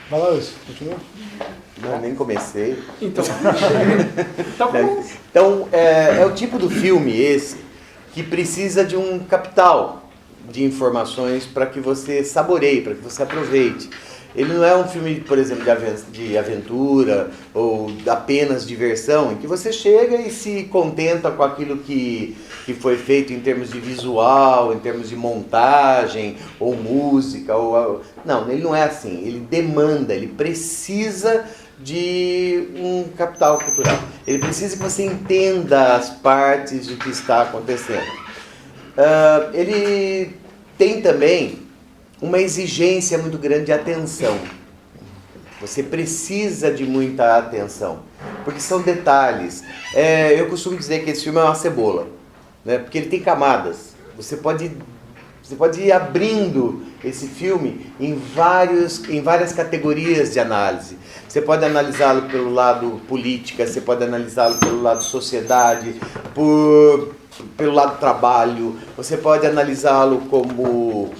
Vai lá, Wilson, continua. Não, nem comecei. Então, tá bom. Então, é o tipo do filme esse que precisa de um capital de informações para que você saboreie, para que você aproveite. Ele não é um filme, por exemplo, de aventura ou apenas diversão, em que você chega e se contenta com aquilo que foi feito em termos de visual, em termos de montagem, ou música. Não, ele não é assim. Ele demanda, ele precisa de um capital cultural. Ele precisa que você entenda as partes do que está acontecendo. Ele tem também uma exigência muito grande de atenção. Você precisa de muita atenção, porque são detalhes. Eu costumo dizer que esse filme é uma cebola, né? Porque ele tem camadas. Você pode ir abrindo esse filme em várias categorias de análise. Você pode analisá-lo pelo lado política, você pode analisá-lo pelo lado sociedade, pelo lado trabalho, você pode analisá-lo como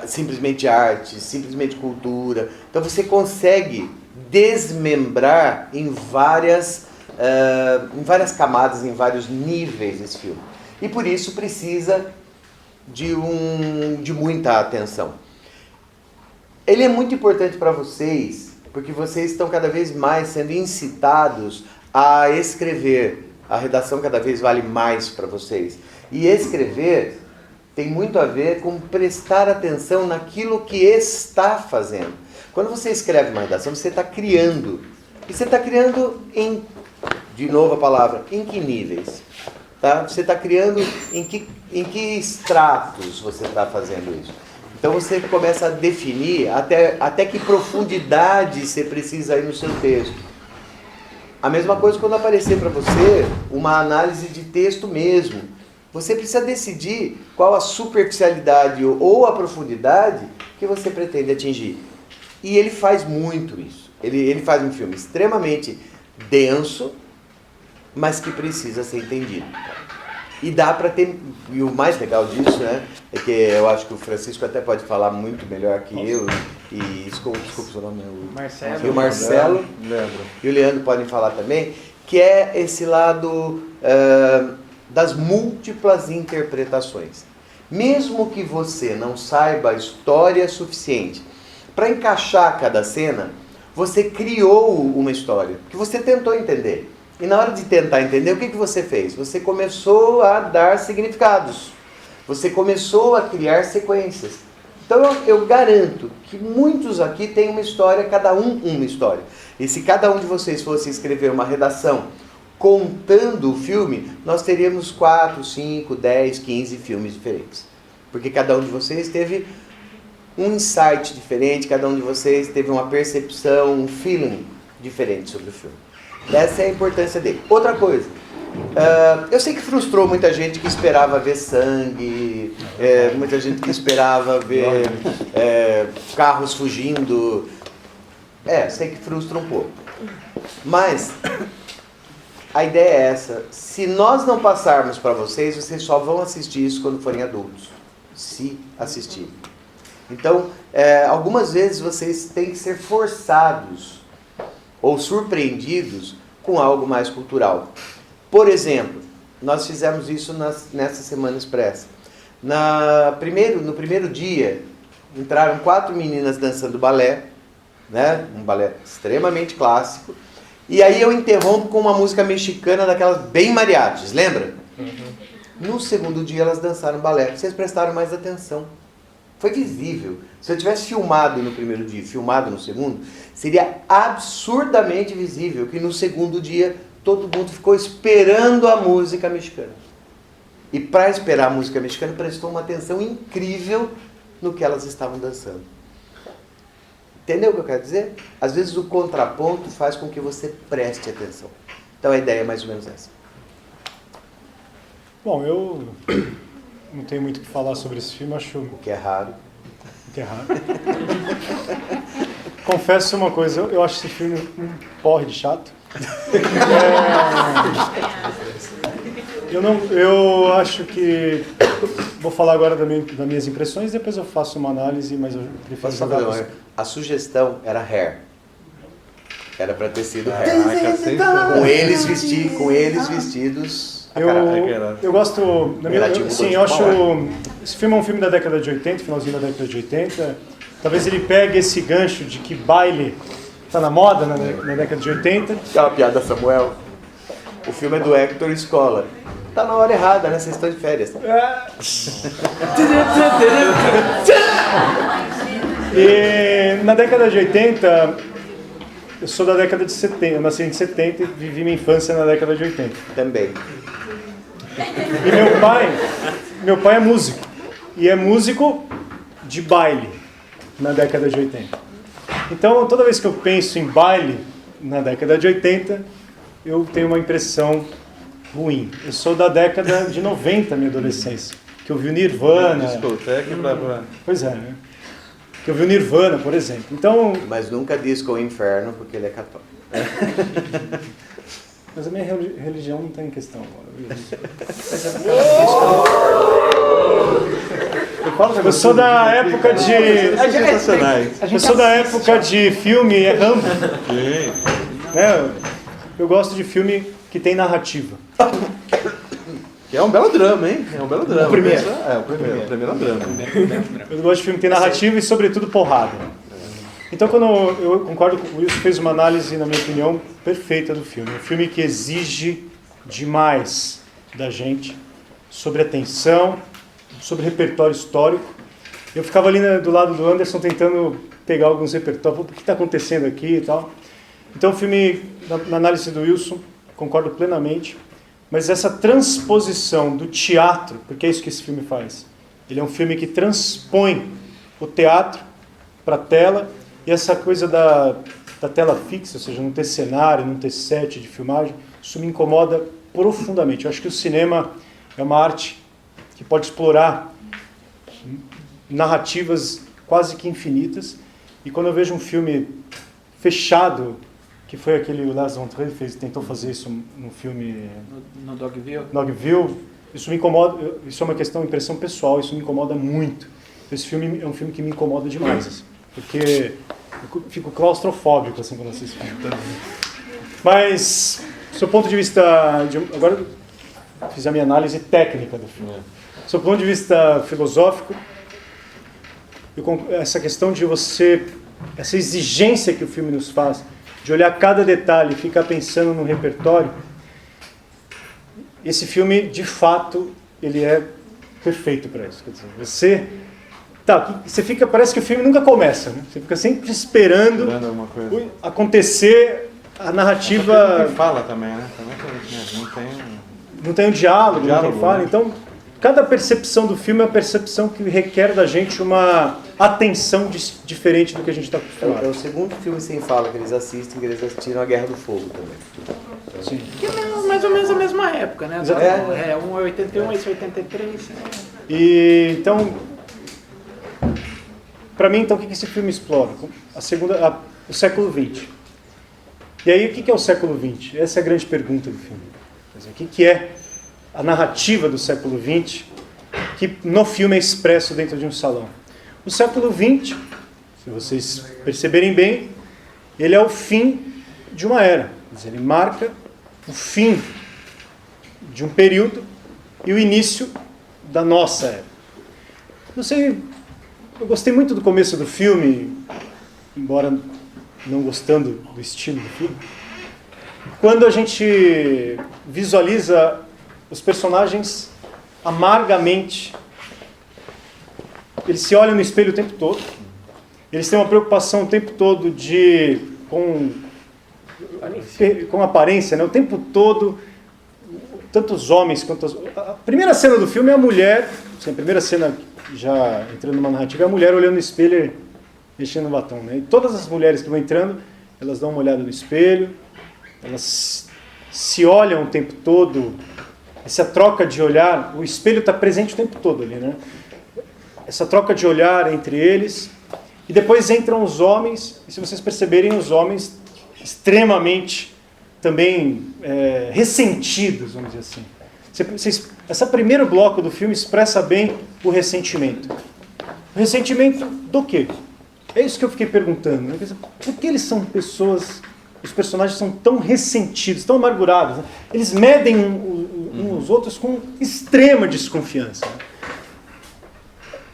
simplesmente arte, simplesmente cultura. Então você consegue desmembrar em várias camadas, em vários níveis esse filme. E por isso precisa de muita atenção. Ele é muito importante para vocês, porque vocês estão cada vez mais sendo incitados a escrever. A redação cada vez vale mais para vocês. E escrever tem muito a ver com prestar atenção naquilo que está fazendo. Quando você escreve uma redação, você está criando. E você está criando de novo a palavra, em que níveis? Tá? Você está criando em que estratos você está fazendo isso? Então você começa a definir até que profundidade você precisa ir no seu texto. A mesma coisa quando aparecer para você uma análise de texto mesmo. Você precisa decidir qual a superficialidade ou a profundidade que você pretende atingir. E ele faz muito isso. Ele faz um filme extremamente denso, mas que precisa ser entendido. E dá para ter... E o mais legal disso, né, é que eu acho que o Francisco até pode falar muito melhor que eu. E desculpa o seu nome. Marcelo. E o Marcelo. Leandro. E o Leandro podem falar também. Que é esse lado das múltiplas interpretações. Mesmo que você não saiba a história suficiente para encaixar cada cena, você criou uma história que você tentou entender. E na hora de tentar entender, o que você fez? Você começou a dar significados. Você começou a criar sequências. Então eu garanto que muitos aqui têm uma história, cada um uma história. E se cada um de vocês fosse escrever uma redação contando o filme, nós teríamos 4, 5, 10, 15 filmes diferentes. Porque cada um de vocês teve um insight diferente, cada um de vocês teve uma percepção, um feeling diferente sobre o filme. Essa é a importância dele. Outra coisa, eu sei que frustrou muita gente que esperava ver sangue, muita gente que esperava ver carros fugindo. Sei que frustra um pouco. Mas a ideia é essa. Se nós não passarmos para vocês, vocês só vão assistir isso quando forem adultos. Se assistirem. Então, algumas vezes vocês têm que ser forçados ou surpreendidos com algo mais cultural. Por exemplo, nós fizemos isso nessa Semana Expressa. No primeiro dia, entraram 4 meninas dançando balé, né? Um balé extremamente clássico, e aí eu interrompo com uma música mexicana daquelas bem mariachis, lembra? Uhum. No segundo dia elas dançaram balé, vocês prestaram mais atenção. Foi visível. Se eu tivesse filmado no primeiro dia e filmado no segundo, seria absurdamente visível que no segundo dia todo mundo ficou esperando a música mexicana. E para esperar a música mexicana, prestou uma atenção incrível no que elas estavam dançando. Entendeu o que eu quero dizer? Às vezes o contraponto faz com que você preste atenção. Então a ideia é mais ou menos essa. Bom, eu não tenho muito o que falar sobre esse filme, acho... O que é raro. O que é raro. Confesso uma coisa, eu acho esse filme um porre de chato. Eu acho que vou falar agora das minhas impressões, depois eu faço uma análise, mas eu prefiro Posso jogar fazer pra- a sugestão era Hair. Era pra ter sido Hair. cacete. Com eles vestidos a caráter. Eu gosto, na minha, Relativo assim, de eu acho, futebol, esse filme é um filme da década de 80, finalzinho da década de 80, talvez ele pegue esse gancho de que baile tá na moda na década de 80, Aquela piada, Samuel. O filme é do Hector Escola. Tá na hora errada, né? Vocês estão de férias. E na década de 80, eu sou da década de 70, eu nasci em 70 e vivi minha infância na década de 80. Também. E meu pai é músico. E é músico de baile na década de 80. Então, toda vez que eu penso em baile na década de 80, eu tenho uma impressão ruim. Eu sou da década de 90, minha adolescência, que eu vi o Nirvana. Discoteca e blá blá. Pois é, né? Que eu vi o Nirvana, por exemplo. Então, Mas nunca Disco o Inferno, porque ele é católico. mas a minha religião não está em questão agora. Eu sou da época de... Sensacionais. Eu sou da época de filme Rambo. Sim. Né? Eu gosto de filme que tem narrativa. Que é um belo drama, hein? É um belo drama. O primeiro. O primeiro. O primeiro é um drama. Eu gosto de filme que tem narrativa e, sobretudo, porrada. Então, quando eu concordo com o Wilson, fez uma análise, na minha opinião, perfeita do filme. Um filme que exige demais da gente sobre atenção, sobre repertório histórico. Eu ficava ali do lado do Anderson tentando pegar alguns repertórios. O que está acontecendo aqui e tal. Então, o filme, na análise do Wilson, concordo plenamente. Mas essa transposição do teatro, porque é isso que esse filme faz. Ele é um filme que transpõe o teatro para a tela, e essa coisa da tela fixa, ou seja, não ter cenário, não ter set de filmagem, isso me incomoda profundamente. Eu acho que o cinema é uma arte que pode explorar narrativas quase que infinitas, e quando eu vejo um filme fechado, que foi aquele o Lars von Trier tentou fazer isso no filme No Dogville. Dogville, isso me incomoda, isso é uma questão de impressão pessoal, isso me incomoda muito. Esse filme é um filme que me incomoda demais, assim, porque eu fico claustrofóbico assim quando assisto filme. Mas, do seu ponto de vista, agora eu fiz a minha análise técnica do filme. Do seu ponto de vista filosófico, essa questão de essa exigência que o filme nos faz, de olhar cada detalhe e ficar pensando no repertório, esse filme, de fato, ele é perfeito para isso. Quer dizer, você fica, parece que o filme nunca começa, né? Você fica sempre esperando alguma coisa. acontecer a narrativa. Não fala também, né? Não tem um diálogo, não tem Diálogo, fala. né? Então, cada percepção do filme é uma percepção que requer da gente uma atenção diferente do que a gente está É acostumado. o segundo filme sem fala que eles assistem, que eles assistiram a Guerra do Fogo também. Sim. Que é mais ou menos a mesma época, né? Exatamente. Um é 81, esse é 83. E então, para mim, então, o que esse filme explora? O século XX. E aí, o que é o século XX? Essa é a grande pergunta do filme. Quer dizer, o que é a narrativa do século XX que no filme é expresso dentro de um salão? O século XX, se vocês perceberem bem, ele é o fim de uma era. Quer dizer, ele marca o fim de um período e o início da nossa era. Eu gostei muito do começo do filme, embora não gostando do estilo do filme. Quando a gente visualiza os personagens amargamente, eles se olham no espelho o tempo todo, eles têm uma preocupação o tempo todo com aparência, né? O tempo todo, tanto os homens quanto as... A primeira cena do filme é a mulher, assim, a primeira cena, já entrando numa narrativa, é a mulher olhando no espelho e mexendo no batom, né? E todas as mulheres que vão entrando, elas dão uma olhada no espelho, elas se olham o tempo todo, essa troca de olhar, o espelho está presente o tempo todo ali, né? Essa troca de olhar entre eles, e depois entram os homens, e se vocês perceberem, os homens extremamente também ressentidos, vamos dizer assim. Esse primeiro bloco do filme expressa bem o ressentimento. O ressentimento do quê? É isso que eu fiquei perguntando. Né? Por que eles são pessoas, os personagens são tão ressentidos, tão amargurados? Né? Eles medem uns os outros com extrema desconfiança. Né?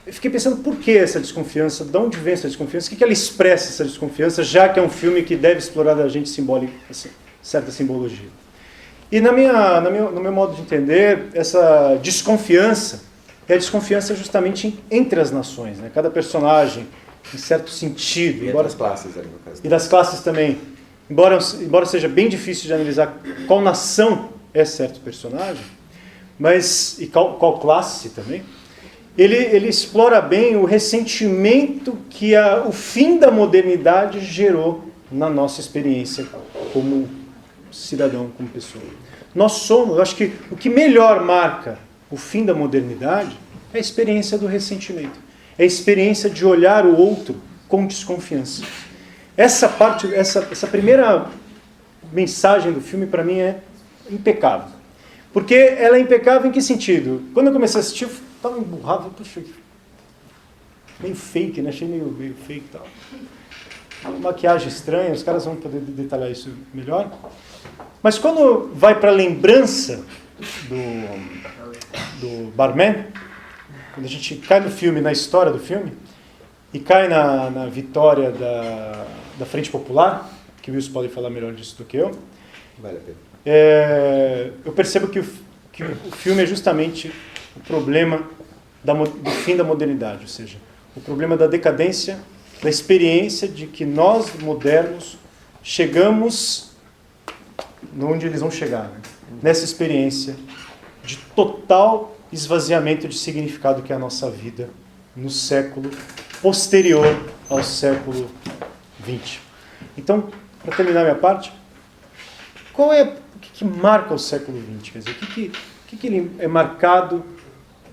Eu fiquei pensando por que essa desconfiança, de onde vem essa desconfiança, o que ela expressa essa desconfiança, já que é um filme que deve explorar da gente certa simbologia. E no meu modo de entender, essa desconfiança é a desconfiança justamente entre as nações. Né? Cada personagem, em certo sentido... E das classes ali, no caso. E das classes também. Embora seja bem difícil de analisar qual nação é certo personagem, e qual classe também, ele explora bem o ressentimento que o fim da modernidade gerou na nossa experiência como cidadão, como pessoa. Eu acho que o que melhor marca o fim da modernidade é a experiência do ressentimento. É a experiência de olhar o outro com desconfiança. Essa primeira mensagem do filme, para mim, é impecável. Porque ela é impecável em que sentido? Quando eu comecei a assistir, eu estava emburrado, puxa, meio fake, né? Achei meio fake e tal. Uma maquiagem estranha, os caras vão poder detalhar isso melhor. Mas quando vai para a lembrança do barman, quando a gente cai no filme, na história do filme, e cai na vitória da Frente Popular, que o Wilson pode falar melhor disso do que eu, Vale a pena. Eu percebo que o filme é justamente o problema do fim da modernidade, ou seja, o problema da decadência, da experiência de que nós, modernos, chegamos onde eles vão chegar, né? Nessa experiência de total esvaziamento de significado que é a nossa vida no século posterior ao século XX. Então, para terminar minha parte, o que marca o século XX? Quer dizer, o que ele é marcado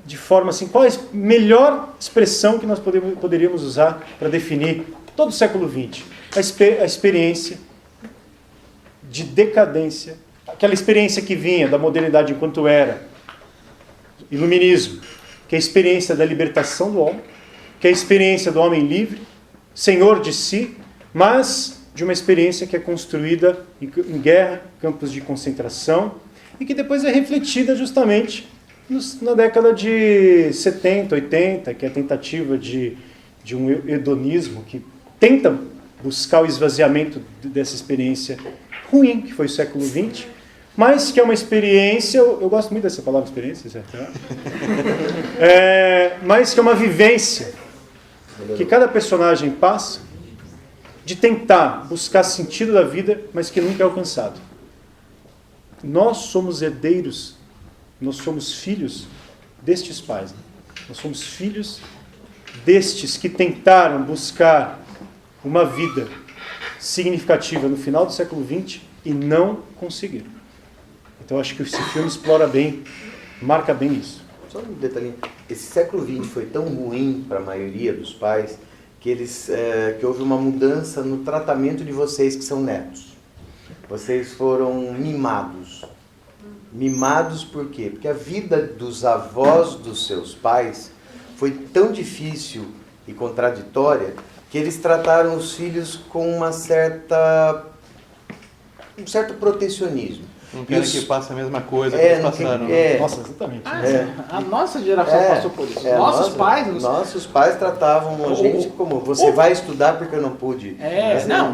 de forma assim, qual é a melhor expressão que nós poderíamos usar para definir todo o século XX? A experiência de decadência, aquela experiência que vinha da modernidade enquanto era iluminismo, que é a experiência da libertação do homem, que é a experiência do homem livre, senhor de si, mas de uma experiência que é construída em guerra, campos de concentração, e que depois é refletida justamente na década de 70, 80, que é a tentativa de um hedonismo que tenta buscar o esvaziamento dessa experiência ruim, que foi o século XX, mas que é uma experiência, eu gosto muito dessa palavra experiência, certo? Mas que é uma vivência que cada personagem passa de tentar buscar sentido da vida, mas que nunca é alcançado. Nós somos herdeiros, nós somos filhos destes pais. Né? Nós somos filhos destes que tentaram buscar uma vida significativa no final do século XX e não conseguiram. Então acho que esse filme explora bem, marca bem isso. Só um detalhinho. Esse século XX foi tão ruim para a maioria dos pais que houve uma mudança no tratamento de vocês que são netos. Vocês foram mimados. Mimados por quê? Porque a vida dos avós dos seus pais foi tão difícil e contraditória que eles trataram os filhos com um certo protecionismo. Não querem que passe a mesma coisa que eles passaram. Nossa, exatamente. A nossa geração passou por isso. Nossos pais tratavam a gente como você vai estudar porque eu não pude.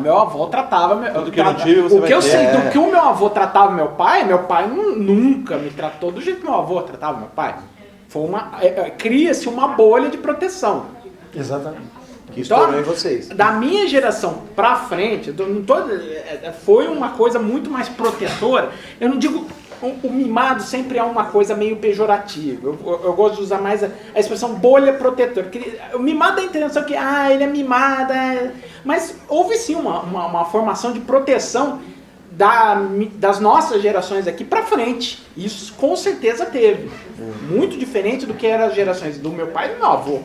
Meu avô tratava. Tudo que eu não tive, você vai ter. Eu sei, do que o meu avô tratava meu pai nunca me tratou do jeito que meu avô tratava meu pai. Cria-se uma bolha de proteção. Exatamente. Que estourou em vocês. Da minha geração pra frente, foi uma coisa muito mais protetora. Eu não digo... O mimado sempre é uma coisa meio pejorativa. Eu gosto de usar mais a expressão bolha protetora. O mimado dá a intenção que ele é mimado. Mas houve sim uma formação de proteção das nossas gerações aqui pra frente. Isso com certeza teve. Muito diferente do que eram as gerações do meu pai e do meu avô.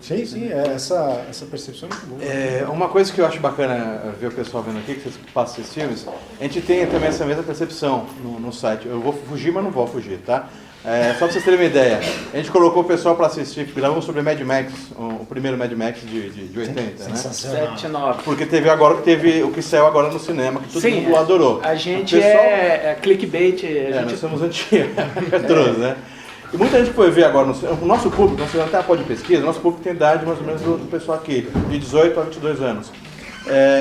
Sim, essa percepção é muito boa. Uma coisa que eu acho bacana ver o pessoal vendo aqui, que vocês passam esses filmes, a gente tem também essa mesma percepção no site. Eu vou fugir, mas não vou fugir, tá? Só pra vocês terem uma ideia, a gente colocou o pessoal para assistir, gravamos sobre Mad Max, o primeiro Mad Max de 80, né? Sensacional. 7-9. Porque teve o que saiu agora no cinema, que todo mundo adorou. A gente o pessoal, é clickbait. nós somos anti-retrôs, né? E muita gente foi ver agora, o nosso público, nós até pode pesquisa, o nosso público tem idade mais ou menos do pessoal aqui, de 18 a 22 anos.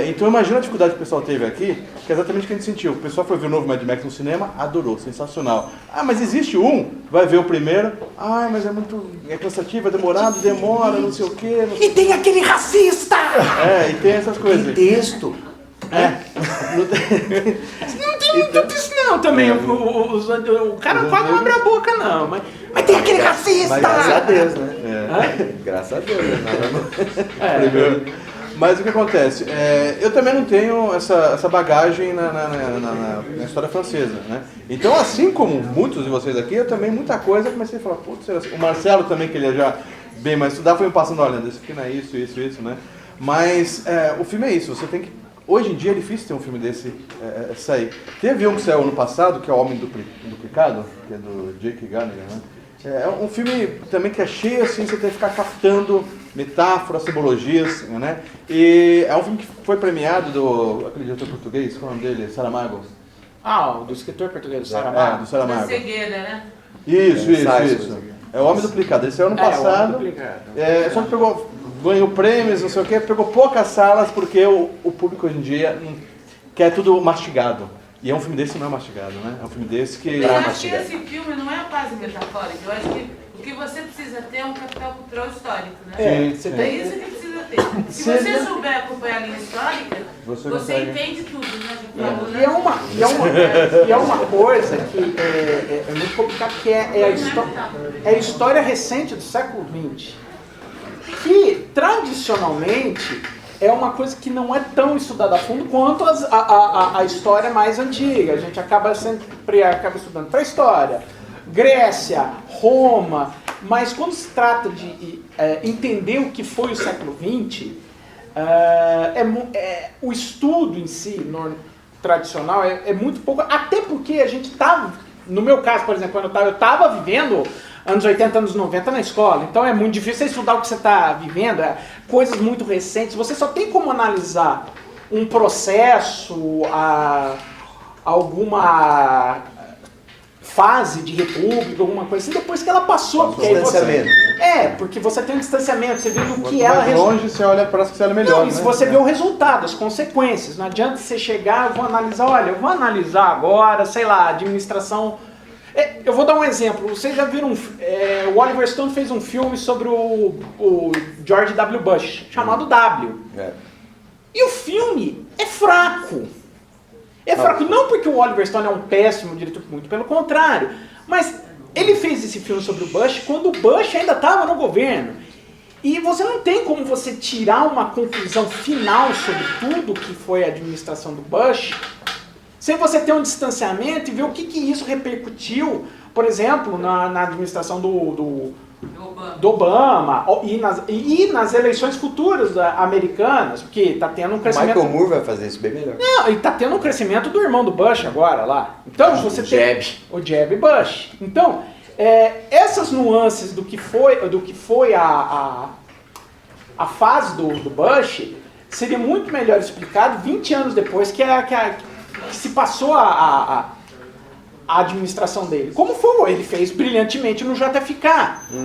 Então imagina a dificuldade que o pessoal teve aqui, que é exatamente o que a gente sentiu. O pessoal foi ver o novo Mad Max no cinema, adorou, sensacional. Ah, mas existe vai ver o primeiro, mas é cansativo, é demorado, demora, não sei o quê. E tem aquele racista! E tem essas coisas. Tem texto. Não tem muito disso não também. O cara quase não abre a boca não, mas tem aquele racista! Mas graças a Deus, né? Graças a Deus, Primeiro. Mas o que acontece? Eu também não tenho essa bagagem na história francesa, né? Então, assim como muitos de vocês aqui, eu também muita coisa comecei a falar, putz, o Marcelo também, que ele é já bem mais estudado, foi me passando, olha, isso aqui não é isso, né? Mas o filme é isso, você tem que... Hoje em dia é difícil ter um filme desse sair. Teve um que saiu ano passado, que é O Homem Duplicado, que é do Jake Gyllenhaal, né? É um filme também que é cheio, assim, você tem que ficar captando metáforas, simbologias, né? E é um filme que foi premiado aquele diretor português, qual é o nome dele? Saramago. Do escritor português, do Saramago. Do Saramago. Da cegueira, né? Isso. É O Homem Duplicado. Esse é o ano passado. Só que ganhou prêmios, não sei o quê, pegou poucas salas porque o público hoje em dia quer tudo mastigado. E um filme desse não é mastigado, né? É um filme desse que... Eu acho que esse filme não é quase metafórico. Eu acho que o que você precisa ter é um capital cultural histórico, né? É isso que precisa ter. Se você souber acompanhar a linha histórica, você entende tudo, né? E é uma coisa que é muito complicada, que é a história recente do século XX, que tradicionalmente é uma coisa que não é tão estudada a fundo quanto a história mais antiga. A gente acaba estudando pré-história, Grécia, Roma, mas quando se trata de entender o que foi o século XX, o estudo em si, tradicional, é muito pouco, até porque a gente estava, no meu caso, por exemplo, quando eu estava vivendo anos 80, anos 90 na escola, então é muito difícil estudar o que você está vivendo, coisas muito recentes, você só tem como analisar um processo, alguma fase de república, alguma coisa assim, depois que ela passou. Porque distanciamento. Porque você tem um distanciamento, você vê no que ela... Mais longe, você olha, parece que você olha melhor, né? Se você vê o resultado, as consequências, não adianta você chegar, eu vou analisar agora, sei lá, administração... Eu vou dar um exemplo. Vocês já viram... o Oliver Stone fez um filme sobre o George W. Bush, chamado W. E o filme é fraco. É fraco não porque o Oliver Stone é um péssimo diretor, muito pelo contrário. Mas ele fez esse filme sobre o Bush quando o Bush ainda estava no governo. E você não tem como você tirar uma conclusão final sobre tudo que foi a administração do Bush sem você ter um distanciamento e ver o que isso repercutiu, por exemplo, na administração do Obama e nas eleições futuras americanas, porque está tendo um crescimento... Michael Moore vai fazer isso bem melhor. Não, e está tendo um crescimento do irmão do Bush agora lá. Então você tem o Jeb Bush. Então, essas nuances do que foi a fase do Bush seria muito melhor explicado 20 anos depois que se passou a administração dele. Como foi? Ele fez brilhantemente no JFK.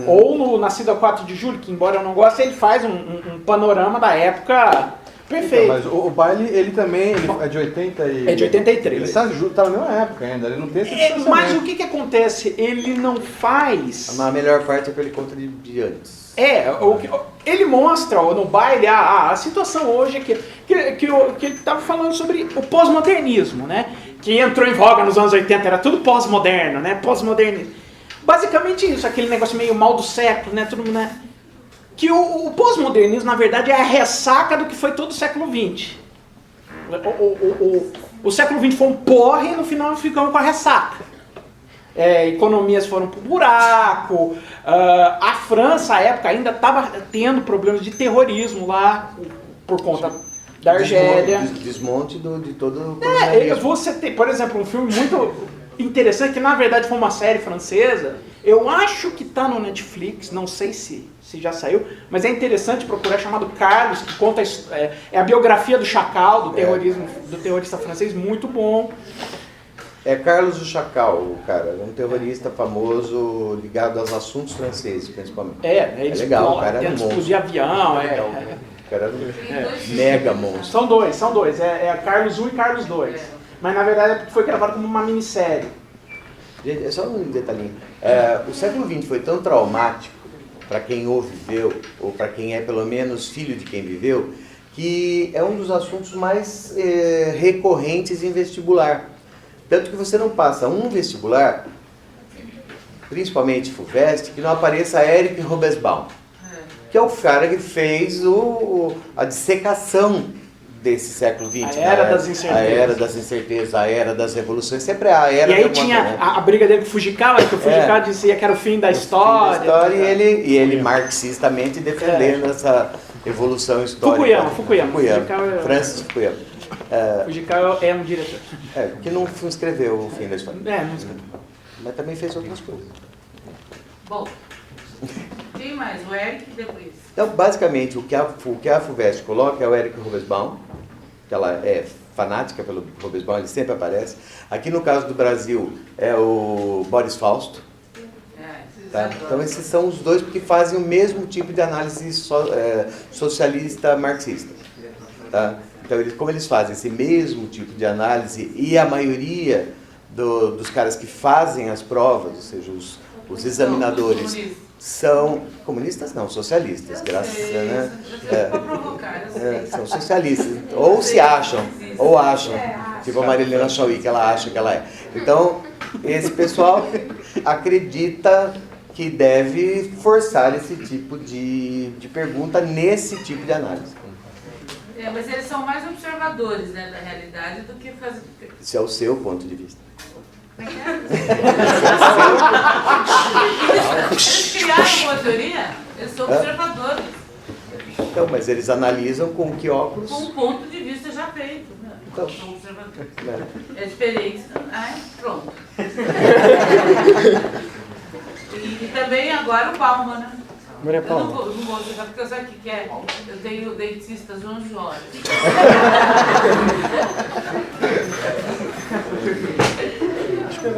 Ou no Nascido a 4 de Julho, que embora eu não goste, ele faz um panorama da época perfeito. Então, mas o Baile, ele também é de 80 e... É de 83. Ele está na mesma época ainda, ele não tem esse distanciamento. Mas o que acontece? Ele não faz... A melhor parte é que ele conta de antes. Ele mostra no Baile a situação hoje que ele estava falando sobre o pós-modernismo, né? Que entrou em voga nos anos 80, era tudo pós-moderno, né? Pós-modernismo. Basicamente isso, aquele negócio meio mal do século, né? Tudo, né? Que o pós-modernismo, na verdade, é a ressaca do que foi todo o século XX. O século XX foi um porre e no final ficamos com a ressaca. economias foram pro buraco, a França, à época, ainda estava tendo problemas de terrorismo lá, por conta da Argélia. Desmonte de todo o colonialismo. Você tem, por exemplo, um filme muito interessante, que na verdade foi uma série francesa, eu acho que tá no Netflix, não sei se já saiu, mas é interessante procurar, chamado Carlos, que conta a biografia do Chacal, do terrorismo, do terrorista francês, muito bom. É Carlos o Chacal, o cara, um terrorista famoso ligado aos assuntos franceses, principalmente. Ele legal, o cara era um monstro. explodir avião, O cara era um mega monstro. São dois, é Carlos 1 e Carlos 2. Mas na verdade foi gravado como uma minissérie. Gente, é só um detalhinho. O século XX foi tão traumático para quem o viveu, ou para quem é pelo menos filho de quem viveu, que é um dos assuntos mais recorrentes em vestibular. Tanto que você não passa um vestibular, principalmente FUVEST, que não apareça Eric Hobsbawm, que é o cara que fez a dissecação desse século XX. A era das incertezas. A era das incertezas, a era das revoluções, sempre a era... E aí tinha a briga dele com o Fujikawa, que o Fujikawa dizia que era o fim da história. E ele marxistamente defendendo essa evolução histórica. Fukuyama. Francis Fukuyama. Fujikawa é um diretor. Que não escreveu o fim da história. Não escreveu. Mas também fez outras coisas. Bom, quem mais? O Eric depois. Então, basicamente, o que a FUVEST coloca é o Eric Hobsbawm, que ela é fanática pelo Hobsbawm, ele sempre aparece. Aqui no caso do Brasil é o Boris Fausto. Tá? Então esses são os dois que fazem o mesmo tipo de análise socialista marxista. Tá? Então como eles fazem esse mesmo tipo de análise, e a maioria dos caras que fazem as provas, ou seja, os examinadores, são comunistas, não, socialistas, graças a Deus, né? São socialistas, ou se acham, tipo a Marilena Chauí, que ela acha que ela é. Então, esse pessoal acredita que deve forçar esse tipo de pergunta nesse tipo de análise. Mas eles são mais observadores, né, da realidade do que fazer... Esse é o seu ponto de vista. Eles criaram uma teoria, eles são observadores. Então, mas eles analisam com que óculos? Com um ponto de vista já feito. Né? Então, são observadores. É diferente. Pronto. E também agora o Palma, né? Maria Eu Paula. não vou jogar porque eu sei o que é. Eu tenho dentistas João Jorge.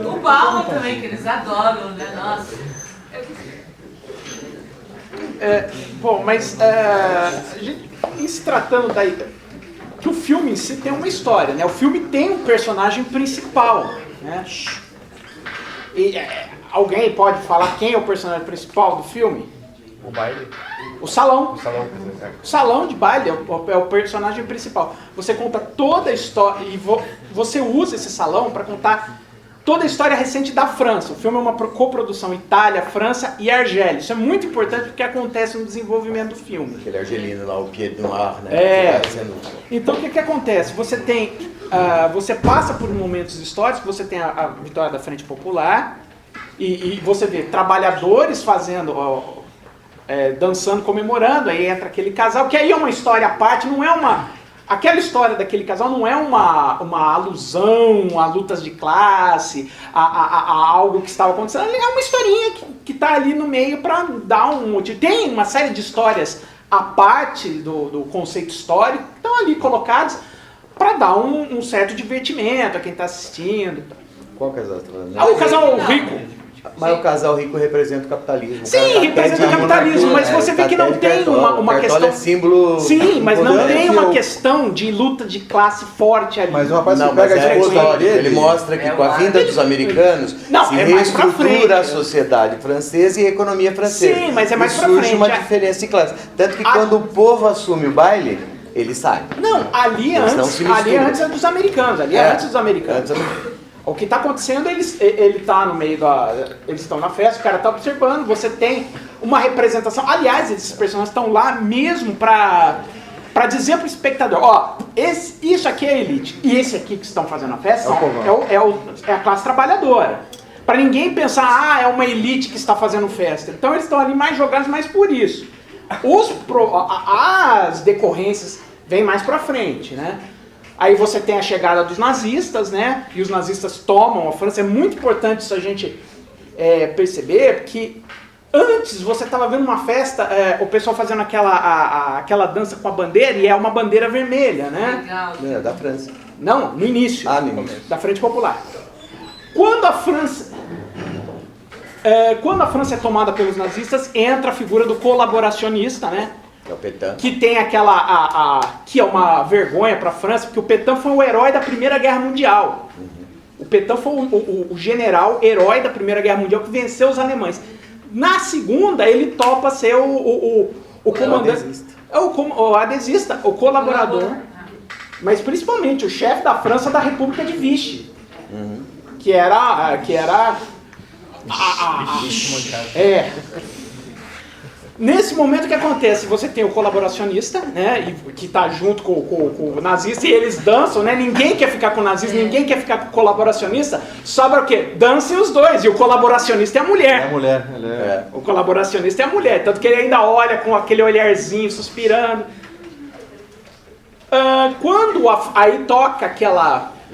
O Palma também, que eles adoram, né? Nossa. Bom, mas em se tratando daí, que o filme em si tem uma história, né? O filme tem um personagem principal, né? E alguém pode falar quem é o personagem principal do filme? O baile. O salão. O salão. O salão de baile é o personagem principal. Você conta toda a história e você usa esse salão para contar toda a história recente da França. O filme é uma coprodução Itália, França e Argélia. Isso é muito importante porque acontece no desenvolvimento do filme. Aquele argelino lá, o Pied Noir, né? Então o que acontece? Você tem, você passa por momentos históricos, você tem a vitória da Frente Popular e você vê trabalhadores fazendo, dançando, comemorando, aí entra aquele casal, que aí é uma história à parte, não é uma... Aquela história daquele casal não é uma alusão a lutas de classe, a algo que estava acontecendo. É uma historinha que está ali no meio para dar um motivo. Tem uma série de histórias à parte do conceito histórico que estão ali colocadas para dar um certo divertimento a quem está assistindo. Qual casal está falando? O casal rico. Mas o casal rico representa o capitalismo. Sim, representa o capitalismo, mas você vê que não tem uma questão... é símbolo... Sim, mas não tem uma questão de luta de classe forte ali. Mas uma parte Não, que pega mas a esposa dele. ele mostra que com a vinda dos americanos se mais pra frente. reestrutura a sociedade francesa e a economia francesa. Sim, mas é mais e pra surge frente. uma diferença de classe. Tanto que quando o povo assume o baile, ele sai. Não, ali Eles não antes, se misturam. antes é dos americanos, antes dos americanos. O que está acontecendo, ele está no meio eles estão na festa, o cara está observando, você tem uma representação. Aliás, esses personagens estão lá mesmo para dizer para o espectador, isso aqui é a elite, e esse aqui que estão fazendo a festa é a classe trabalhadora. para ninguém pensar, é uma elite que está fazendo festa. Então eles estão ali mais jogados, mais por isso. As decorrências vêm mais para frente, né? Aí você tem a chegada dos nazistas, né? E os nazistas tomam a França. É muito importante isso a gente perceber, que antes você estava vendo uma festa, o pessoal fazendo aquela dança com a bandeira, e é uma bandeira vermelha, né? Legal. Da França. Não, no início. No início. Da Frente Popular. Quando a França é tomada pelos nazistas, entra a figura do colaboracionista, né? É o Pétain. Que tem que é uma vergonha para a França, porque o Pétain foi o herói da Primeira Guerra Mundial. O Pétain foi o general herói da Primeira Guerra Mundial que venceu os alemães. Na segunda, ele topa ser o comandante. O adesista, o colaborador. Mas principalmente o chefe da França da República de Vichy. Que era Nesse momento o que acontece? Você tem o colaboracionista, né, que está junto com o nazista, e eles dançam, né? Ninguém quer ficar com o nazista, ninguém quer ficar com o colaboracionista. Sobra o quê? Dancem os dois, e o colaboracionista é a mulher. É a mulher, O colaboracionista é a mulher, tanto que ele ainda olha com aquele olharzinho, suspirando. Quando aí toca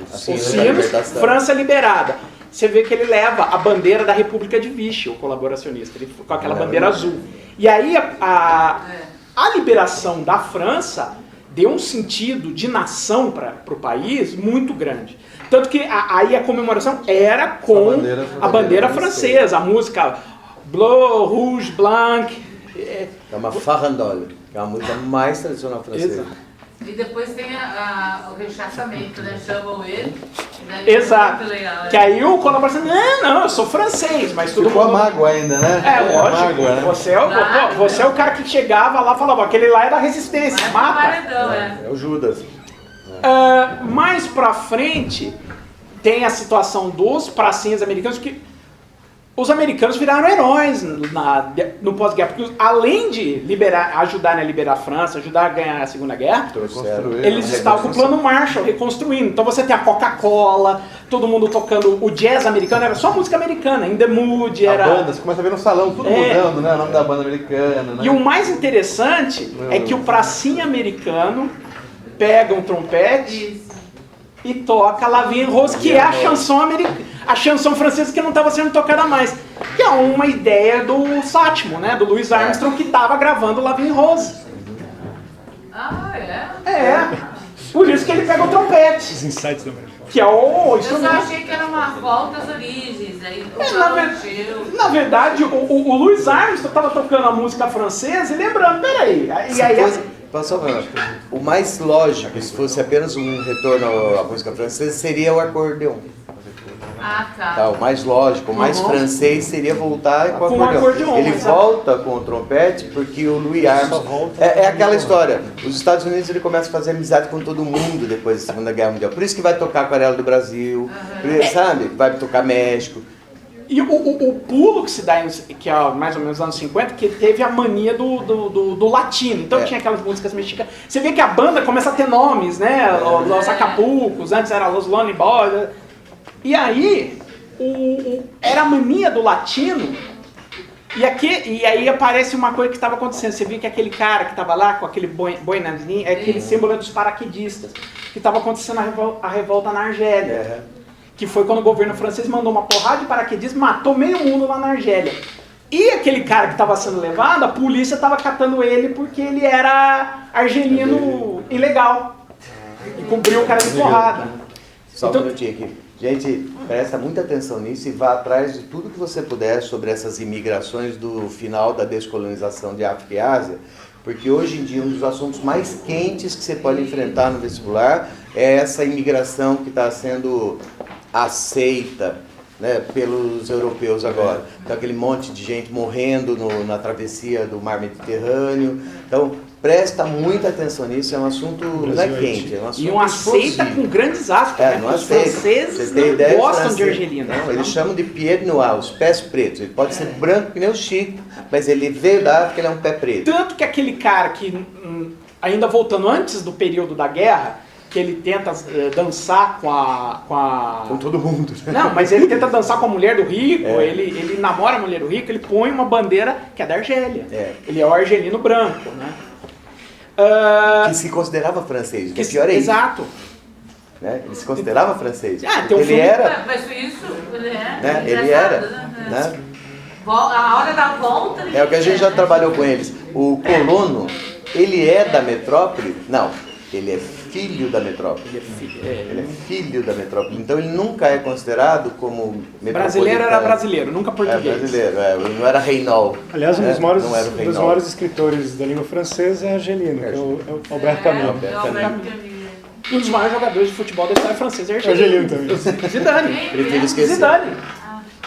o sino, França liberada. Você vê que ele leva a bandeira da República de Vichy, o colaboracionista, ele com aquela bandeira azul. E aí a liberação da França deu um sentido de nação para o país muito grande. Tanto que aí a comemoração era com a bandeira francesa, a música Bleu, Rouge, Blanc. É uma farandole, que é a música mais tradicional francesa. Exato. E depois tem o rechaçamento, né? Chamam ele. Exato. Muito legal, que aí o colaboracionista, não, eu sou francês, mas tudo ficou mágoa ainda, né? Lógico. Mágoa, né? Você é o cara que chegava lá e falava, aquele lá é da resistência, mata. Paredão, É o Judas. Mais pra frente, tem a situação dos pracinhas americanos, que os americanos viraram heróis no pós-guerra, porque além de ajudarem a liberar a França, ajudar a ganhar a Segunda Guerra, eles estavam com o plano Marshall, reconstruindo. Então você tem a Coca-Cola, todo mundo tocando o jazz americano, era só música americana, In The Mood, era... A banda, você começa a ver no salão, tudo mudando, né? O nome da banda americana, né? E o mais interessante é que o pracinha americano pega um trompete e toca La Vie en Rose, que é a chanson americana, a chanson francesa que não estava sendo tocada mais, que é uma ideia do Satchmo, né, do Louis Armstrong, que estava gravando La Vie en Rose. Por isso que ele pega o trompete. Os insights da América. Que é o Eu só achei que era uma volta às origens. Aí na verdade, o Louis Armstrong estava tocando a música francesa e lembrando, peraí, o mais lógico, se fosse apenas um retorno à música francesa, seria o acordeon. Tá. O mais lógico, o mais francês seria voltar com o acordeon. Ele volta com o trompete porque o Louis Armstrong... É aquela história. Os Estados Unidos ele começa a fazer amizade com todo mundo depois da Segunda Guerra Mundial. Por isso que vai tocar Aquarela do Brasil, sabe? Vai tocar México. E o pulo que se dá, que é mais ou menos nos anos 50, que teve a mania do latino. Então tinha aquelas músicas mexicanas. Você vê que a banda começa a ter nomes, né? Los Acapulcos, antes era Los Lonely Boys. E aí, era a mania do latino. E aí aparece uma coisa que estava acontecendo. Você viu que aquele cara que estava lá com aquele boinazinho, é aquele símbolo dos paraquedistas, que estava acontecendo a revolta na Argélia. Que foi quando o governo francês mandou uma porrada de paraquedistas, matou meio mundo lá na Argélia. E aquele cara que estava sendo levado, a polícia estava catando ele porque ele era argelino ilegal. E cobriu o cara de porrada. Só um minutinho aqui. Gente, presta muita atenção nisso e vá atrás de tudo que você puder sobre essas imigrações do final da descolonização de África e Ásia, porque hoje em dia um dos assuntos mais quentes que você pode enfrentar no vestibular é essa imigração que está sendo aceita, né, pelos europeus agora. Então aquele monte de gente morrendo na travessia do mar Mediterrâneo. Então presta muita atenção nisso, é um assunto não é quente, é um assunto e um aceita com grandes aspas, né? Não Os aceita. franceses não gostam de argelino. Não, eles chamam de pied noir, os pés pretos. Ele pode ser branco que nem o Chico, mas ele veio da África, ele é um pé preto. Tanto que aquele cara que, ainda voltando antes do período da guerra, que ele tenta dançar Com todo mundo. Não, mas ele tenta dançar com a mulher do rico, ele namora a mulher do rico, ele põe uma bandeira que é da Argélia. Ele é o argelino branco, né? Que se considerava francês, que pior é isso. Exato. Né? Ele se considerava francês. Tem um ele filme... era. Mas isso, ele é. Né? Ele era. Né? A hora da volta. É o que a gente já trabalhou com eles. O colono, ele é da metrópole? Não. Ele é filho da metrópole. Ele é filho da metrópole. Então ele nunca é considerado como metropolitano. Brasileiro era brasileiro, nunca português. Brasileiro, não era Reinol. Aliás, um dos maiores escritores da língua francesa é argelino, que é o Albert Camus. Um dos maiores jogadores de futebol da história francesa é argelino também. Zidane. Prefiro esquecer. Zidane.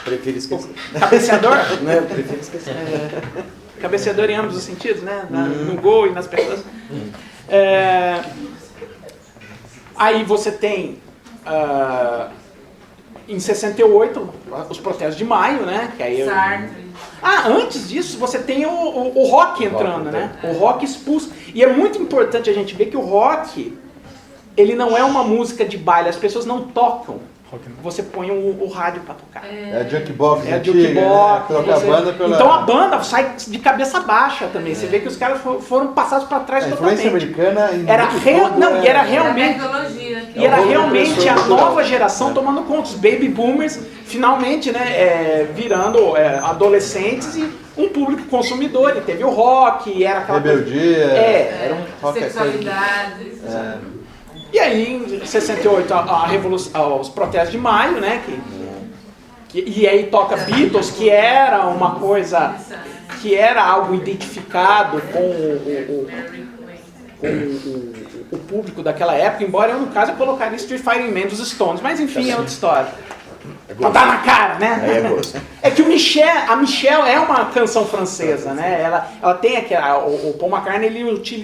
Prefiro esquecer. Cabeceador? Não, prefiro esquecer. Cabeceador em ambos os sentidos, né? No gol e nas pessoas. Aí você tem, em 68, os protestos de maio, né? Que aí antes disso, você tem o rock entrando, né? O rock expulso. E é muito importante a gente ver que o rock, ele não é uma música de baile, as pessoas não tocam. Você põe o rádio pra tocar. É a jukebox, é a jukebox. Né? A banda pela... Então a banda sai de cabeça baixa também. Você vê que os caras foram passados para trás totalmente. A influência americana e era realmente a nova geração tomando conta. Os baby boomers finalmente, né, virando adolescentes e um público consumidor. E teve o rock, era aquela rebeldia, era sexualidade. E aí, em 68, a revolução, os protestos de maio, né? E aí toca Beatles, que era uma coisa, que era algo identificado com o público daquela época, embora eu, no caso, eu colocaria Street Fighting Man dos Stones, mas enfim, é outra história. Pra dar na cara, né? É que a Michelle é uma canção francesa, né? Ela tem aquela, o Paul McCartney,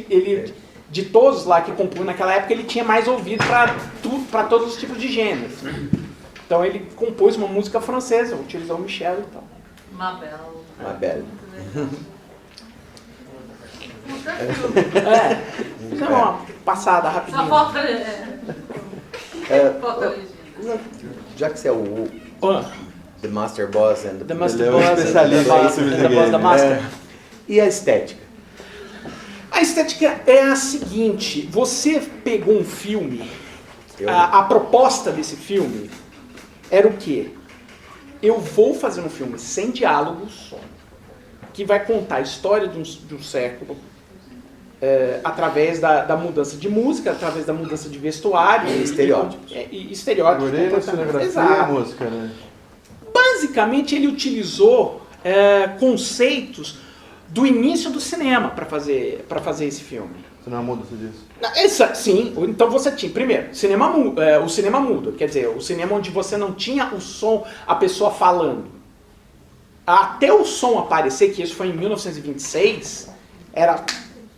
ele de todos lá que compunham naquela época, ele tinha mais ouvido para todos os tipos de gêneros. Então ele compôs uma música francesa, utilizou o Michel e tal. Mabel. Fizemos uma passada rapidinho. Só falta já que você é o The Master Boss and The Master Boss, the Boss da Master. E a estética? A estética é a seguinte, você pegou um filme, a proposta desse filme era o quê? Eu vou fazer um filme sem diálogos, que vai contar a história de um século, através da mudança de música, através da mudança de vestuário. E estereótipos. E estereótipos. Cinegrafia e música, né? Basicamente ele utilizou conceitos do início do cinema para fazer esse filme. Cinema mudo, você disse? Sim, então você tinha, primeiro, o cinema mudo, quer dizer, o cinema onde você não tinha o som, a pessoa falando. Até o som aparecer, que isso foi em 1926, era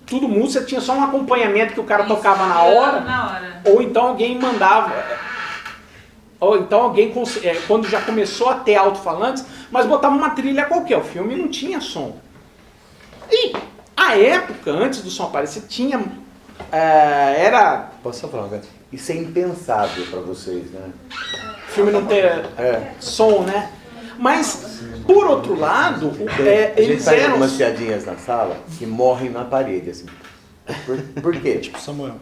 tudo mudo, você tinha só um acompanhamento que o cara tocava na hora, ou então alguém mandava, ou então alguém, quando já começou a ter alto-falantes, mas botava uma trilha qualquer, o filme não tinha som. E a época, antes do som aparecer, tinha. Posso só falar uma coisa? Isso é impensável para vocês, né? O filme não ter som, né? Mas, por outro lado, eles faz eram. algumas piadinhas na sala que morrem na parede, assim. Por quê? Tipo Samuel.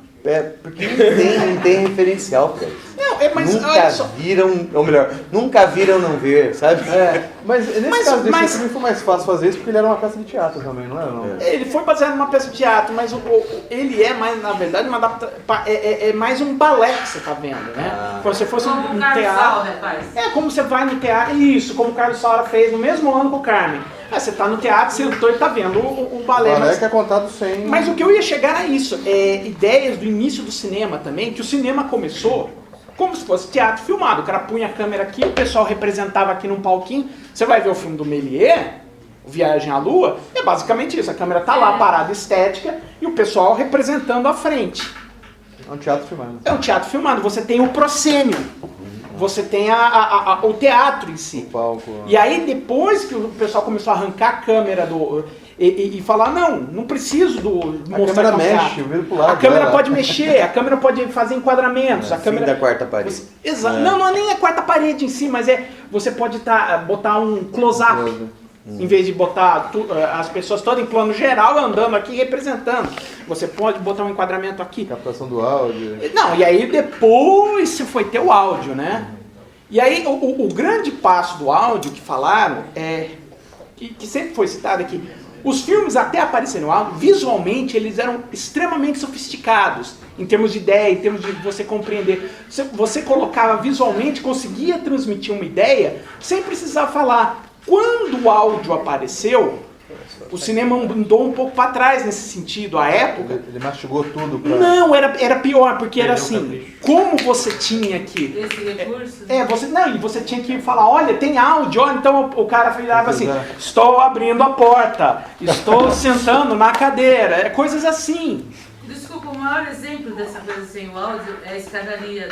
Porque não tem referencial para isso. Mas nunca viram, ou melhor, nunca viram não ver, sabe? Mas nesse caso desse filme foi mais fácil fazer isso porque ele era uma peça de teatro também, não era? Não? Ele foi baseado numa peça de teatro, mas ele é mais, na verdade, é mais um balé que você está vendo, né? Como se fosse um teatro. Como você vai no teatro, isso, como o Carlos Saura fez no mesmo ano com o Carmen. Você está no teatro, sentou e está vendo o balé. O balé que é contado sem... Mas o que eu ia chegar a isso, ideias do início do cinema também, que o cinema começou como se fosse teatro filmado. O cara punha a câmera aqui, o pessoal representava aqui num palquinho. Você vai ver o filme do Méliès, Viagem à Lua, é basicamente isso. A câmera está lá, parada estética, e o pessoal representando à frente. É um teatro filmado. É um teatro filmado. Você tem o proscênio. Você tem o teatro em si. O palco. E aí, depois que o pessoal começou a arrancar a câmera e falar, não preciso A mostrar câmera que é um mexe, teatro. vira pro lado. A câmera vai lá. pode mexer, a câmera pode fazer enquadramentos. A Fim câmera... da quarta parede. Exato. Não é nem a quarta parede em si, mas você pode botar um close-up. Em vez de botar as pessoas todas em plano geral andando aqui representando. Você pode botar um enquadramento aqui. Captação do áudio. Não, e aí depois se foi ter o áudio, né? E aí o grande passo do áudio que falaram que sempre foi citado aqui, os filmes até aparecerem no áudio, visualmente eles eram extremamente sofisticados, em termos de ideia, em termos de você compreender. Você colocava visualmente, conseguia transmitir uma ideia, sem precisar falar. Quando o áudio apareceu, o cinema andou um pouco para trás nesse sentido, a época. Ele mastigou tudo pra... Não, era pior, porque era assim, como você tinha que... Esse recurso? Você tinha que falar, olha, tem áudio, então o cara falava assim, estou abrindo a porta, estou sentando na cadeira, coisas assim. Desculpa, o maior exemplo dessa coisa sem o áudio é a escadaria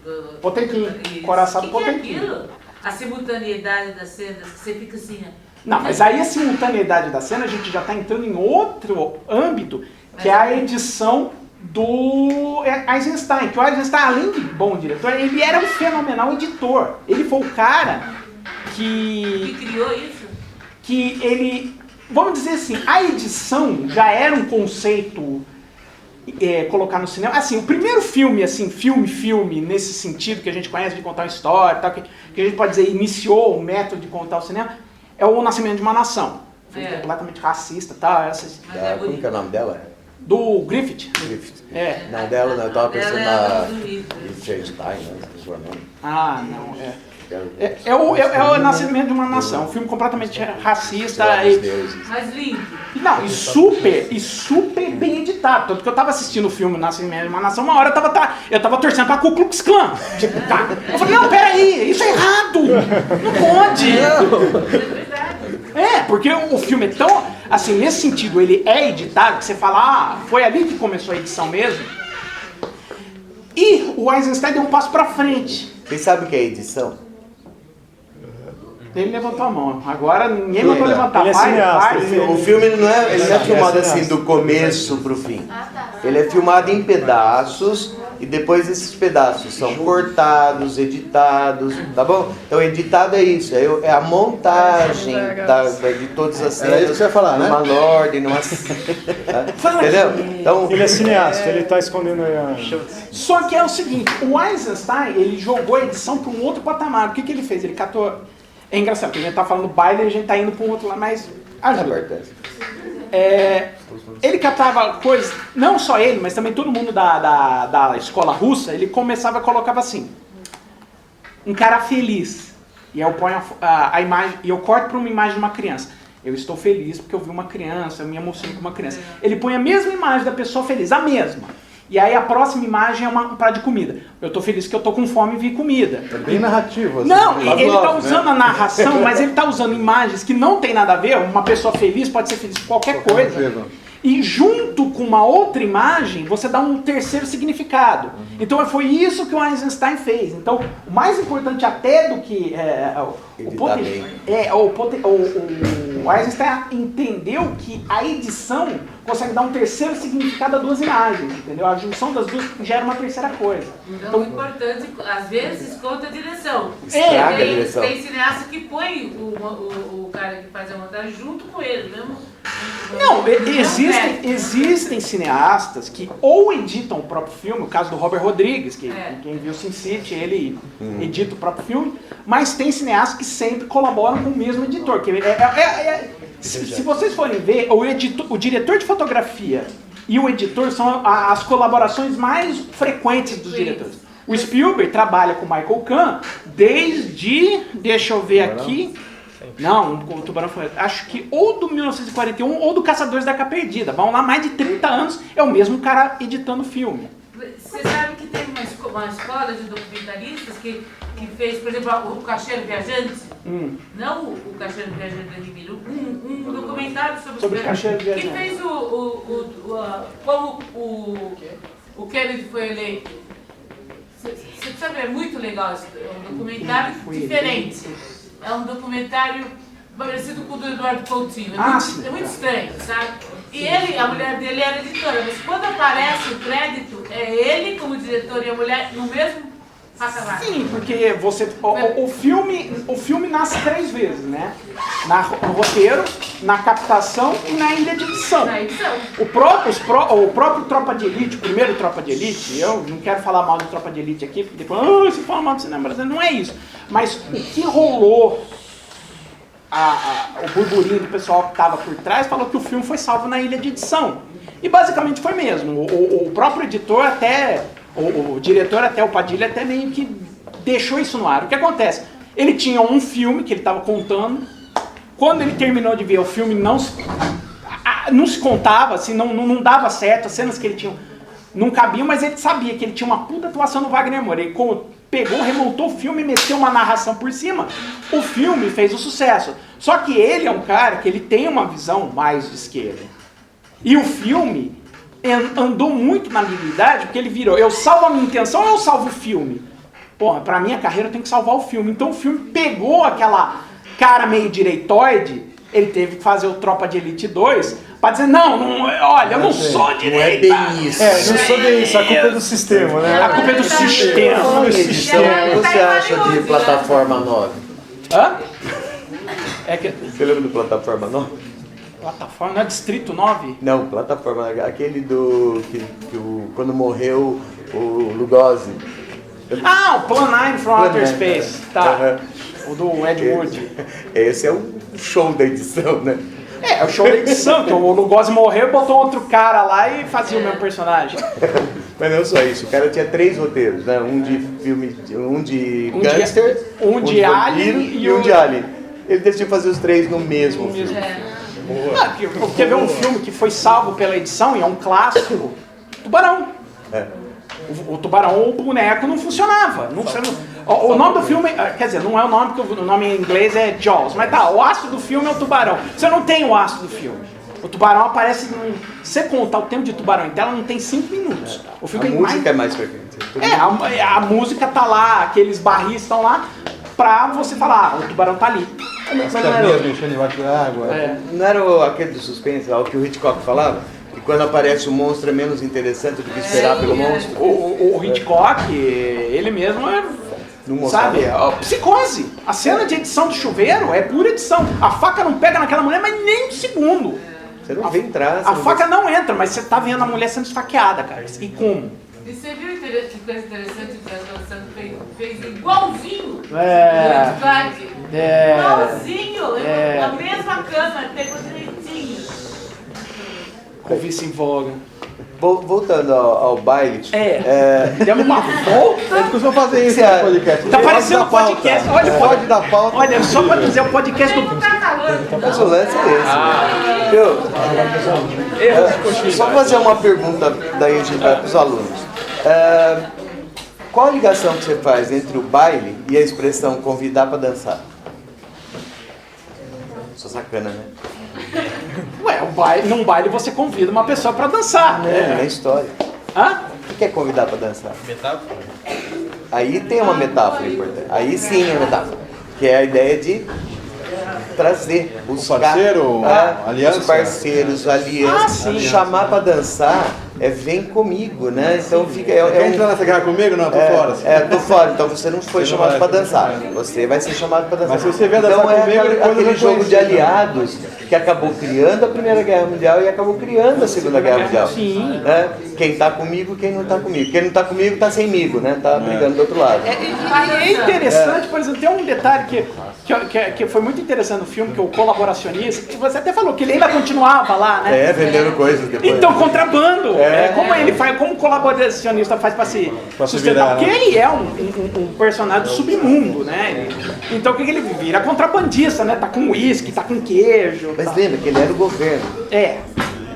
do Potemkin, Coração do que é Potemkin. aquilo? A simultaneidade das cenas, que você fica assim... Não, mas aí a simultaneidade da cena, a gente já está entrando em outro âmbito, que é a edição do Eisenstein. Que o Eisenstein, além de bom diretor, ele era um fenomenal editor. Ele foi o cara que criou isso? que ele... Vamos dizer assim, a edição já era um conceito... colocar no cinema. Assim, o primeiro filme, assim, filme, nesse sentido que a gente conhece de contar uma história, tal, que a gente pode dizer iniciou o método de contar o cinema, é O Nascimento de uma Nação. Foi completamente racista, tal, Como que é o nome dela? do Griffith. Griffith. É. Não, dela não, eu tava pensando na... do livro. Einstein, né? Esse é o nome. Ah, não, é o Nascimento de uma Nação, um filme completamente racista Mas lindo. Não, e super bem editado. Tanto que eu tava assistindo o filme Nascimento de uma Nação, uma hora eu tava torcendo pra Ku Klux Klan. Tipo, tá. Eu falei, não, peraí, isso é errado! Não pode! É verdade. Porque o filme é tão, assim, nesse sentido, ele é editado, que você fala, foi ali que começou a edição mesmo. E o Eisenstein deu um passo pra frente. Vocês sabem o que é edição? Ele levantou a mão. Agora ninguém mandou levantar. Ele é cineasta. O filme ele não é filmado assim do começo pro fim. Ele é filmado em pedaços e depois esses pedaços são cortados, editados, tá bom? Então editado é isso, é a montagem de todas as cenas. Era isso que você ia falar, né? Numa ordem, numa... Entendeu? Então, Ele é cineasta, ele tá escondendo aí a... Só que é o seguinte, o Eisenstein, ele jogou a edição para um outro patamar. O que ele fez? Ele catou... É engraçado, porque a gente tá falando baile e a gente tá indo para um outro lado, mas ajuda. Ele catava coisas, não só ele, mas também todo mundo da escola russa, ele colocava assim, um cara feliz, e eu ponho a imagem, e eu corto para uma imagem de uma criança. Eu estou feliz porque eu vi uma criança, eu me emociono com uma criança. Ele põe a mesma imagem da pessoa feliz, a mesma. E aí a próxima imagem é um prato de comida. Eu tô feliz que eu tô com fome e vi comida. É bem narrativo. Assim, não, ele tá usando a narração, mas ele tá usando imagens que não tem nada a ver. Uma pessoa feliz pode ser feliz com qualquer coisa. E junto com uma outra imagem, você dá um terceiro significado. Então foi isso que o Eisenstein fez. Então, o mais importante até do que o Eisenstein entendeu que a edição consegue dar um terceiro significado a duas imagens, entendeu? A junção das duas gera uma terceira coisa. Então, o importante, às vezes, conta a direção. Estraga a direção. Tem cineasta que põe o cara que faz a montagem junto com ele, mesmo. Não, existem cineastas que ou editam o próprio filme, o caso do Robert Rodrigues, que quem viu Sin City, ele edita o próprio filme, mas tem cineastas que sempre colaboram com o mesmo editor. Que se vocês forem ver, o diretor de fotografia e o editor são as colaborações mais frequentes dos diretores. O Spielberg trabalha com o Michael Kahn desde, deixa eu ver aqui... Não, o Tubarão foi, acho que ou do 1941 ou do Caçadores da Arca Perdida. Vão lá mais de 30 anos, é o mesmo cara editando o filme. Você sabe que tem uma escola de documentaristas que fez, por exemplo, o Cacheiro Viajante? Não o Cacheiro Viajante do Ribeiro, um documentário sobre o Cacheiro Viajante. Que fez como o Kennedy foi eleito. Você sabe, é muito legal, é um documentário diferente. É um documentário parecido com o do Eduardo Coutinho. Ah, sim. É muito estranho, sabe? E ele, a mulher dele era editora, mas quando aparece o crédito, é ele como diretor e a mulher no mesmo patamar. Sim, porque o filme nasce 3 vezes, né? No roteiro, na captação e na ilha de edição. Na edição. O próprio Tropa de Elite, o primeiro Tropa de Elite, eu não quero falar mal do Tropa de Elite aqui, porque depois, você fala mal do cinema brasileiro, não é isso. Mas o que rolou, o burburinho do pessoal que estava por trás, falou que o filme foi salvo na ilha de edição. E basicamente foi mesmo. O próprio editor até, o diretor até, o Padilha até meio que deixou isso no ar. O que acontece? Ele tinha um filme que ele estava contando, quando ele terminou de ver o filme não se contava, assim, não dava certo, as cenas que ele tinha não cabiam, mas ele sabia que ele tinha uma puta atuação no Wagner Moura. Ele pegou, remontou o filme, meteu uma narração por cima, o filme fez o sucesso. Só que ele é um cara que ele tem uma visão mais de esquerda. E o filme andou muito na ambiguidade, porque ele virou, eu salvo a minha intenção ou eu salvo o filme? Porra, pra minha carreira eu tenho que salvar o filme. Então o filme pegou aquela cara meio direitoide, ele teve que fazer o Tropa de Elite 2, pra dizer, olha, eu não sou direita. Não é bem isso. Não sou bem isso, a culpa é do sistema, né? A culpa é do sistema. Qual edição que você acha de Plataforma 9? Hã? Você lembra do Plataforma 9? Plataforma, não é Distrito 9? Não, Plataforma, aquele quando morreu o Lugosi. Ah, o Plan 9 from Outer Space, tá. Uhum. O do Ed Wood. Esse é o show da edição, né? É o show da edição, que o Lugosi morreu e botou outro cara lá e fazia o mesmo personagem. Mas não só isso, o cara tinha 3 roteiros, né? Um de filme, um de gangster, um de vampiro Alien e um de Alien. Ele decidiu fazer os 3 no mesmo filme. Quer ver um filme que foi salvo pela edição e é um clássico? Tubarão. O tubarão, o boneco não funcionava. O nome do filme, quer dizer, não é o nome, porque o nome em inglês é Jaws, mas tá, o astro do filme é o tubarão. Você não tem o astro do filme. O tubarão aparece, se você contar o tempo de tubarão em tela, não tem 5 minutos. O filme a música é mais frequente. A música tá lá, aqueles barris estão lá, pra você falar, o tubarão tá ali. As caminhas mexendo debaixo da água. Não era aquele do suspense, o que o Hitchcock falava? Que quando aparece o monstro é menos interessante do que esperar pelo monstro? O Hitchcock, ele mesmo Não sabe, psicose. A cena de edição do chuveiro é pura edição. A faca não pega naquela mulher, mas nem um segundo. Você não vê entrar. A faca não entra, mas você tá vendo a mulher sendo esfaqueada, cara. E como? E você viu que coisa interessante que a Alessandro fez igualzinho? Igualzinho! A mesma cama, pegou direitinho. Com vice em voga. Voltando ao baile. Demos uma volta. A gente costuma fazer isso Você no podcast. Tá parecendo um podcast. Olha, Pode dar pauta. Olha, só pra dizer, o podcast do. Tá calor. Mas o lance é esse. Só fazer uma pergunta, daí a gente vai para os alunos. Qual a ligação que você faz entre o baile e a expressão convidar para dançar? Sou sacana, né? Ué, num baile você convida uma pessoa pra dançar, né? Na história. Hã? O que é convidar para dançar? Metáfora. Aí tem uma metáfora importante. Aí sim é metáfora. Que é a ideia de trazer, buscar parceiro, aliança. os parceiros, aliança. Chamar para dançar vem comigo, né? Então fica. Quer entrar nessa guerra comigo? Não, tô fora. Tô fora. Então você não foi chamado para dançar. Você vai ser chamado para dançar. Mas se você vier dançar então comigo, aquele jogo de aliados que acabou criando a Primeira Guerra Mundial e acabou criando a Segunda Guerra Mundial. Sim. Né? Quem tá comigo, quem não tá comigo. Quem não tá comigo tá semigo, né? Tá brigando do outro lado. É interessante, por exemplo, tem um detalhe que foi muito interessante no filme, que o colaboracionista, que você até falou, que ele ainda continuava lá, né? Vendendo coisas depois. Então, contrabando. Como ele faz, como o colaboracionista faz para se sustentar? Porque ele é um personagem do submundo, né? Então o que ele vira? Contrabandista, né? Tá com uísque, tá com queijo. Mas lembra que ele era o governo.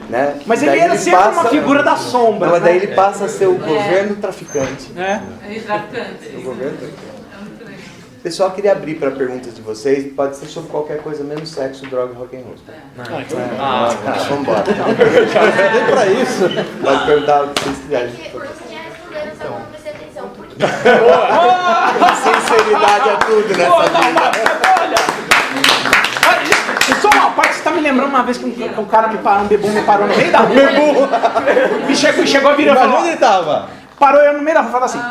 Né? Mas ele era sempre uma figura da sombra. Não, mas daí ele passa a ser o governo traficante. Traficante. O governo traficante. Pessoal, queria abrir para perguntas de vocês. Pode ser sobre qualquer coisa, menos sexo, droga e rock and roll. Vamos embora. Nem pra isso. Pode perguntar o que vocês quiserem. Você já respondeu, só não prestei atenção. Por que? Sinceridade é tudo nessa vida. Olha! você tá me lembrando uma vez que um cara me parou, um bebum me parou no meio da rua. Me chegou a vir e Mas falou... onde ele tava? Parou eu no meio da rua e falou assim,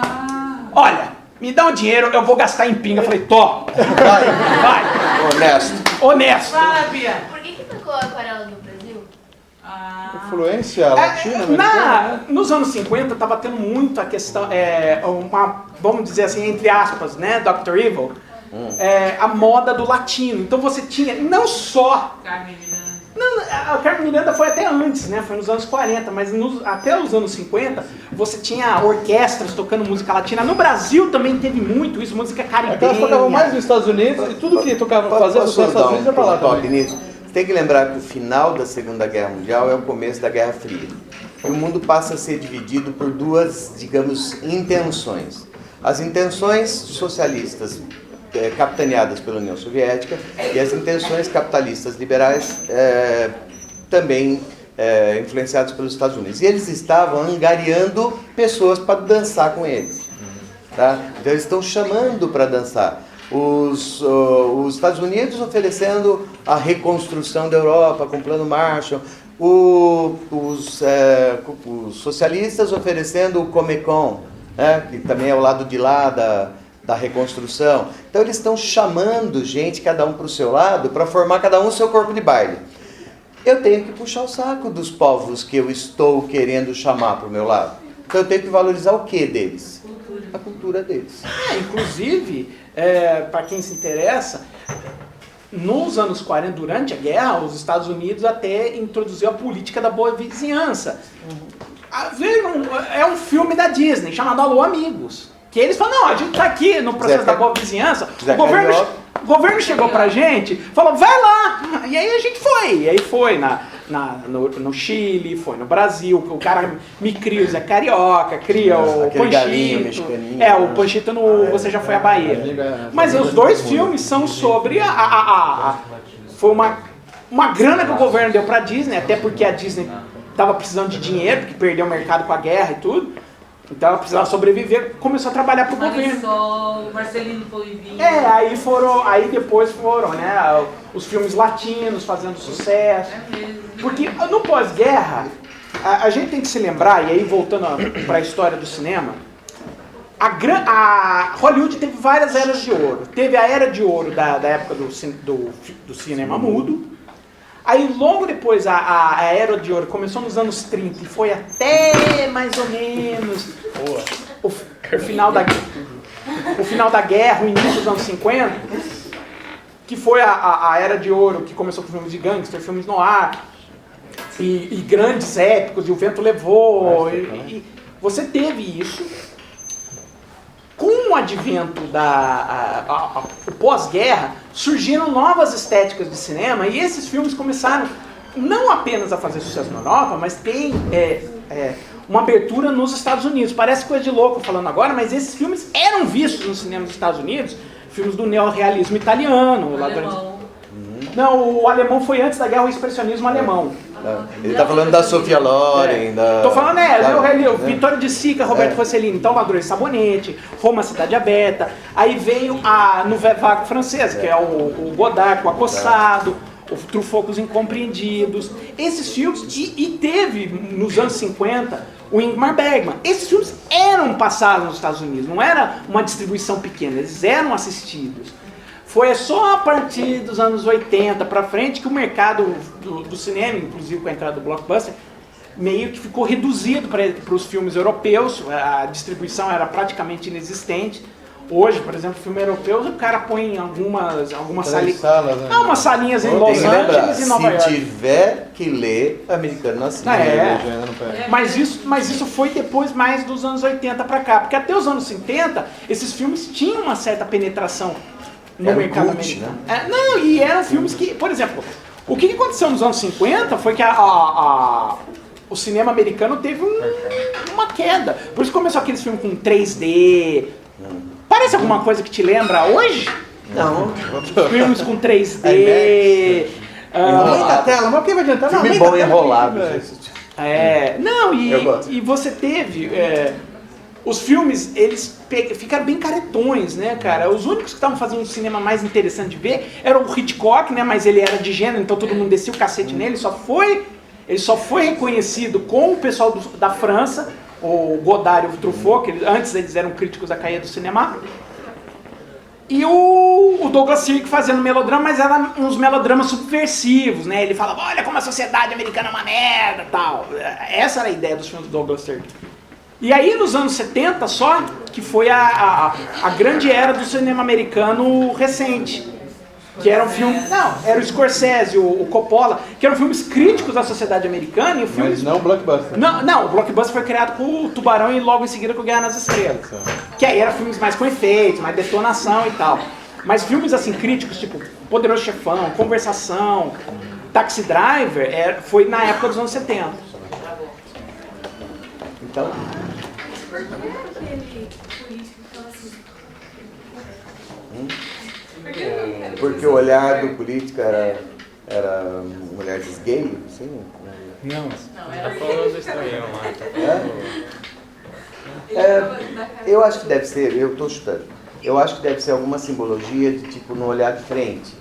olha, me dá um dinheiro, eu vou gastar em pinga. Eu falei, vai. Honesto. Fala, Bia. Por que ficou a aquarela no Brasil? Influência latina, americana? Nos anos 50 estava tendo muito a questão, vamos dizer assim, entre aspas, né, Dr. Evil, a moda do latino. Então você tinha, não só... Carmen Miranda. Não, a Carmen Miranda foi até antes, né? Foi nos anos 40, mas até os anos 50 você tinha orquestras tocando música latina. No Brasil também teve muito isso, música caribenha. Elas tocavam mais nos Estados Unidos e tudo que tocavam, fazia sucesso nos Estados Unidos ia pra lá também. Nisso? Você tem que lembrar que o final da Segunda Guerra Mundial é o começo da Guerra Fria. E o mundo passa a ser dividido por duas, digamos, intenções. As intenções socialistas capitaneadas pela União Soviética e as intenções capitalistas liberais também influenciadas pelos Estados Unidos. E eles estavam angariando pessoas para dançar com eles. Tá? Então eles estão chamando para dançar. Os Estados Unidos oferecendo a reconstrução da Europa com o Plano Marshall, os socialistas oferecendo o Comecon, que também é o lado de lá da reconstrução. Então eles estão chamando gente, cada um para o seu lado, para formar cada um o seu corpo de baile. Eu tenho que puxar o saco dos povos que eu estou querendo chamar para o meu lado. Então eu tenho que valorizar o que deles? A cultura deles. Inclusive, para quem se interessa, nos anos 40, durante a guerra, os Estados Unidos até introduziu a política da boa vizinhança. É um filme da Disney chamado Alô Amigos. Que eles falam, não, a gente tá aqui no processo da boa vizinhança, o governo chegou pra gente, falou, vai lá, e aí a gente foi, e aí foi no Chile, foi no Brasil, o cara me cria o Zé Carioca, cria o Panchito, o Panchito Você Já Foi à Bahia. Mas os dois filmes são sobre foi uma grana que o governo deu pra Disney, até porque a Disney tava precisando de dinheiro, porque perdeu o mercado com a guerra e tudo. Então ela precisava sobreviver, começou a trabalhar pro governo. Sol, Marcelino Polivinho. Aí depois foram, né, os filmes latinos fazendo sucesso. Porque no pós-guerra, a gente tem que se lembrar, e aí voltando para a história do cinema, a Hollywood teve várias eras de ouro. Teve a era de ouro da época do cinema mudo. Aí logo depois a Era de Ouro começou nos anos 30 e foi até mais ou menos o final da guerra, o início dos anos 50, que foi a Era de Ouro, que começou com filmes de gangster, filmes noir, e grandes épicos, e O Vento Levou, e você teve isso. Com o advento o pós-guerra, surgiram novas estéticas de cinema e esses filmes começaram não apenas a fazer sucesso na Europa, mas tem uma abertura nos Estados Unidos. Parece coisa de louco falando agora, mas esses filmes eram vistos no cinema dos Estados Unidos, filmes do neorrealismo italiano. Não, o alemão foi antes da guerra, o expressionismo alemão. Ele está falando da Sofia Loren, Estou falando, Vitório de Sica, Roberto Rossellini, então Ladrões de Sabonete, Roma, Cidade Aberta. Aí veio a Nouvelle Vague francesa, que é o Godard, o Acossado, o Truffaut com Os Incompreendidos. Esses filmes, e teve nos anos 50 o Ingmar Bergman. Esses filmes eram passados nos Estados Unidos, não era uma distribuição pequena, eles eram assistidos. Foi só a partir dos anos 80 para frente que o mercado do cinema, inclusive com a entrada do blockbuster, meio que ficou reduzido para os filmes europeus. A distribuição era praticamente inexistente. Hoje, por exemplo, filme europeu, o cara põe em algumas salinhas. Umas salinhas em Los Angeles e Nova York. Se tiver que ler, americano assim. Mas isso foi depois mais dos anos 80 para cá. Porque até os anos 70, esses filmes tinham uma certa penetração no mercado americano. Né? E eram filmes que, por exemplo, o que aconteceu nos anos 50 foi que o cinema americano teve uma queda. Por isso começou aqueles filmes com 3D. Parece alguma coisa que te lembra hoje? Não. Filmes com 3D. Além da tela, mas o que vai adiantar? Filme bom enrolado. E você teve os filmes, eles ficaram bem caretões, né, cara? Os únicos que estavam fazendo um cinema mais interessante de ver eram o Hitchcock, né, mas ele era de gênero, então todo mundo descia o cacete nele, ele só foi reconhecido com o pessoal da França, o Godard e o Truffaut, que antes eles eram críticos da caia do cinema. E o Douglas Sirk fazendo melodrama, mas eram uns melodramas subversivos, né? Ele falava, olha como a sociedade americana é uma merda, tal. Essa era a ideia dos filmes do Douglas Sirk. E aí, nos anos 70 só, que foi a grande era do cinema americano recente. Que era um filme... Não, era o Scorsese, o Coppola, que eram filmes críticos da sociedade americana. E filmes... Mas não blockbuster. Não, o blockbuster foi criado com o Tubarão e logo em seguida com o Guerra nas Estrelas. Que aí eram filmes mais com efeitos, mais detonação e tal. Mas filmes assim, críticos, tipo Poderoso Chefão, Conversação, Taxi Driver, foi na época dos anos 70. Então, porque o olhar do político era mulheres gay, assim? Não. Tá falando do estranhão lá. Eu acho que deve ser, eu estou chutando, eu acho que deve ser alguma simbologia de tipo no olhar de frente,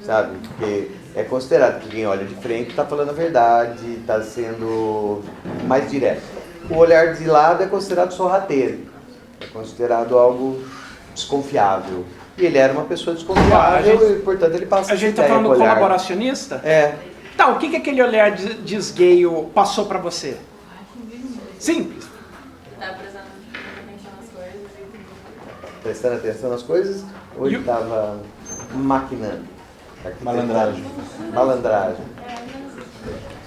sabe? Porque é considerado que quem olha de frente está falando a verdade, está sendo mais direto. O olhar de lado é considerado sorrateiro, é considerado algo desconfiável. E ele era uma pessoa desconfiável e, portanto, ele passa A gente tá falando do colaboracionista? É. Tá, o que aquele olhar de esgueio passou pra você? Simples. Tá prestando atenção nas coisas. Prestando atenção nas coisas ou ele estava maquinando? Malandragem. Malandragem.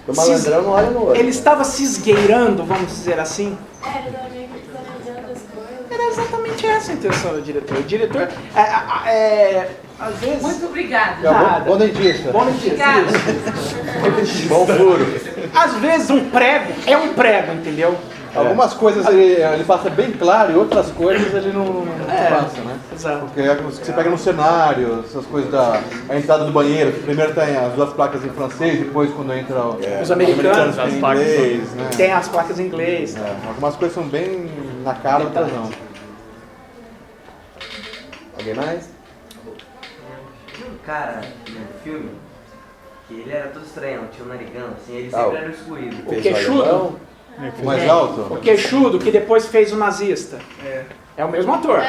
O malandrão não olha no olho. Ele estava se esgueirando, vamos dizer assim? Ele tava meio que planejando as coisas. Era exatamente essa a intenção do diretor. O diretor, às vezes... Muito obrigada. Nada. Bom dentista. Bom dentista. Obrigada. Bom furo. Às vezes um prego é um prego, entendeu? Algumas coisas ele passa bem claro e outras coisas ele não passa, né? Exato. Porque é você pega no cenário, essas coisas a entrada do banheiro, que primeiro tem as duas placas em francês, depois quando entra Os americanos em inglês, né? tem as placas em inglês. Algumas coisas são bem na cara, outras não. Alguém mais? Tinha um cara no filme que ele era todo estranho, tinha um narigão, assim, ele sempre era excluído. O queixudo? O mais alto? O queixudo que depois fez o nazista. É o mesmo ator.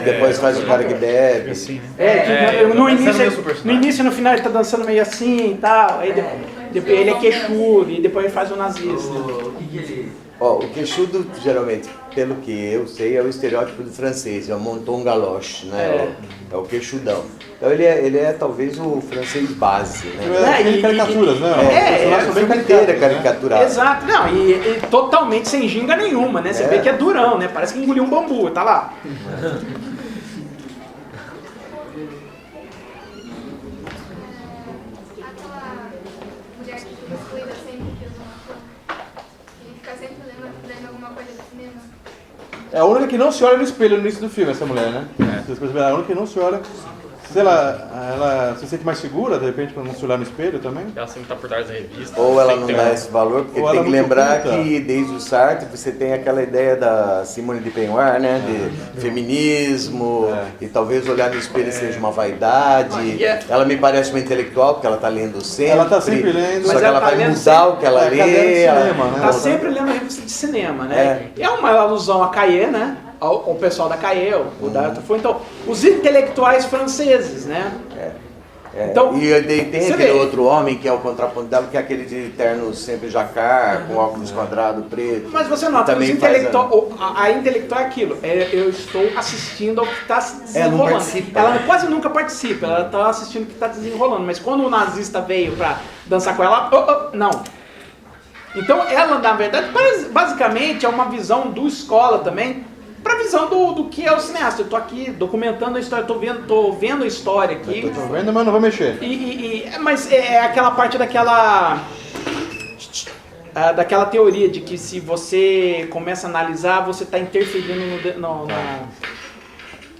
Depois faz o cara que bebe. Assim, né? No esse era o início, mesmo personagem. no início e no final ele tá dançando meio assim e tal. Aí depois ele é queixudo e depois ele faz o nazista. O que ele... Ó, o queixudo, geralmente, pelo que eu sei, é o estereótipo do francês, é o monton galoche, né? É o queixudão. Então ele é talvez o francês base, né? Tem caricaturas, né? O filme inteiro é caricaturado. Exato, não, e totalmente sem ginga nenhuma, né? Você vê que é durão, né? Parece que engoliu um bambu, tá lá. Aquela mulher que fica excluída sempre que usa uma cor, que fica sempre lembrando alguma coisa do cinema. É a única que não se olha no espelho no início do filme, essa mulher, né? Vocês perceberam? É a única que não se olha. Se ela se sente mais segura, de repente, para não se olhar no espelho também? Ela sempre tá por trás da revista. Ou ela sempre não tem dá esse valor, porque Ou tem ela que é muito lembrar culta. que desde o Sartre você tem aquela ideia da Simone de Beauvoir, né? De feminismo, e talvez olhar no espelho seja uma vaidade. Ela me parece uma intelectual, porque ela está lendo sempre. Ela tá sempre lendo. Só Mas que ela ela tá vai lendo mudar o que ela sempre. É, lê. caderno de ela- cinema, né? Tá sempre lendo a revista de cinema, né? É uma alusão a Cahiers, né? Ao pessoal da Cahiers, o da Truffaut. Então, os intelectuais franceses, né? Então, e daí tem você aquele vê. outro homem que é o contraponto dela, que é aquele de terno sempre jacar, com óculos quadrado preto. Mas você nota, Também os faz a intelectual é aquilo. Eu estou assistindo ao que está se não desenrolando. participa, Ela né? quase nunca participa, ela está assistindo o que está desenrolando. Mas quando o nazista veio para dançar com ela, não. Então ela, na verdade, basicamente é uma visão do escola também, para a visão do que é o cineasta. Eu estou aqui documentando a história, tô vendo a história aqui. Tô vendo, mas não vou mexer. Mas é aquela parte daquela teoria de que se você começa a analisar, você está interferindo no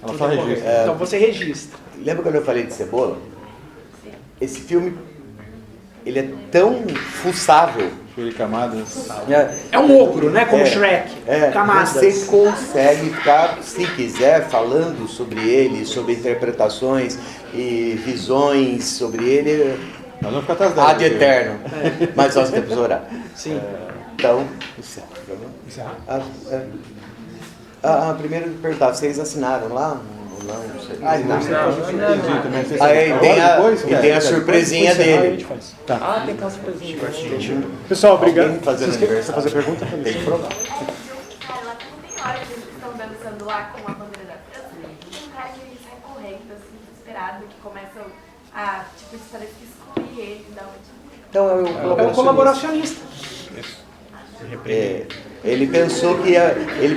Ela só registra. Então você registra. Lembra quando eu falei de Cebola? Esse filme, ele é tão fuçável Sobre camadas. É um ogro, né? Como Shrek. Camadas. Você consegue ficar, se quiser, falando sobre ele, sobre interpretações e visões sobre ele, Nós vamos ficar atrás dela. ad eterno. Mas nós temos que orar. Sim. Então, primeiro perguntar, vocês assinaram lá? Ou não? Não sei. E tem a surpresinha dele. Ah, tem aquela surpresinha. Pessoal, obrigado. Alguém fazendo Vocês querem aniversário? fazer pergunta? Tem que provar. Cara, lá tem hora que eles estão dançando lá com a bandeira da França. Tem um cara que ele sai correndo, assim, desesperado, que começa a, tipo, parece que excluir ele da onde. Então É o colaboracionista. Ele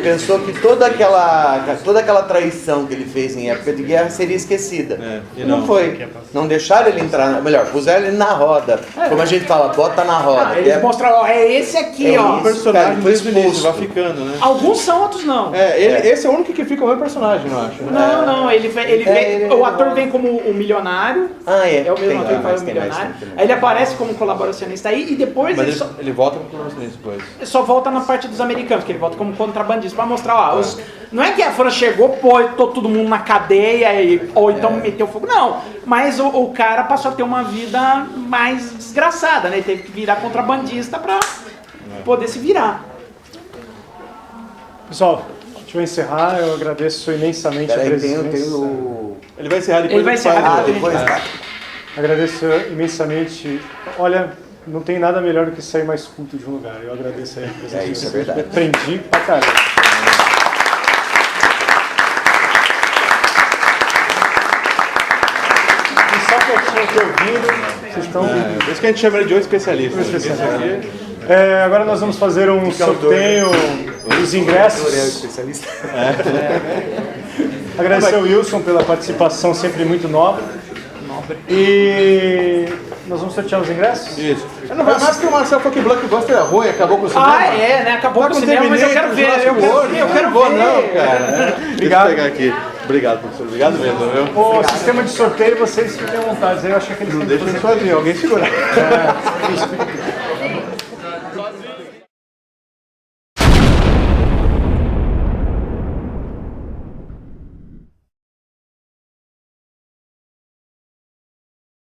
pensou que toda aquela traição que ele fez em época de guerra seria esquecida. E não não. foi. Não deixaram ele entrar, melhor, puseram ele na roda. Como a gente fala, bota na roda. Eles mostram, ó, é esse aqui, É ó. isso. O personagem Cara, foi desde o início, exposto. vai ficando, né? Alguns são, outros não. Esse é o único que fica o meu personagem, eu acho. Não, ele vem, o ator vem como o milionário. É o mesmo ator que faz o milionário. Aí ele aparece como colaboracionista aí e depois Mas ele volta pro colaboracionista depois. só volta na parte dos americanos, que ele volta como contrabandista pra mostrar, ó, não é que a França chegou, pôs todo mundo na cadeia ou então meteu fogo, não. Mas o cara passou a ter uma vida mais desgraçada, né? Ele teve que virar contrabandista pra poder se virar. Pessoal, a gente vai encerrar. Eu agradeço imensamente a Peraí, presença. Ele vai encerrar depois. Ele vai encerrar Depois, Agradeço imensamente. Olha, não tem nada melhor do que sair mais culto de um lugar. Eu agradeço aí a presença de Isso é vocês. verdade. Aprendi pra caramba. E só quietinho aqui ouvindo, vocês estão... Por isso que a gente chama ele de um especialista. Agora nós vamos fazer um sorteio dos ingressos. especialista. Agradecer ao Wilson pela participação sempre muito nobre. E nós vamos sortear os ingressos? Isso. Não vai mais que o Marcel falou que Blockbuster é ruim, acabou com o cinema. Né? Acabou com o cinema, mas eu quero ver. Eu quero vou ver. não, cara. Obrigado. Deixa eu pegar aqui. Obrigado, professor. Obrigado mesmo, viu? O sistema de sorteio, vocês fiquem à vontade. Eu acho que eles Não têm que deixa fazer ele sozinho, alguém segura.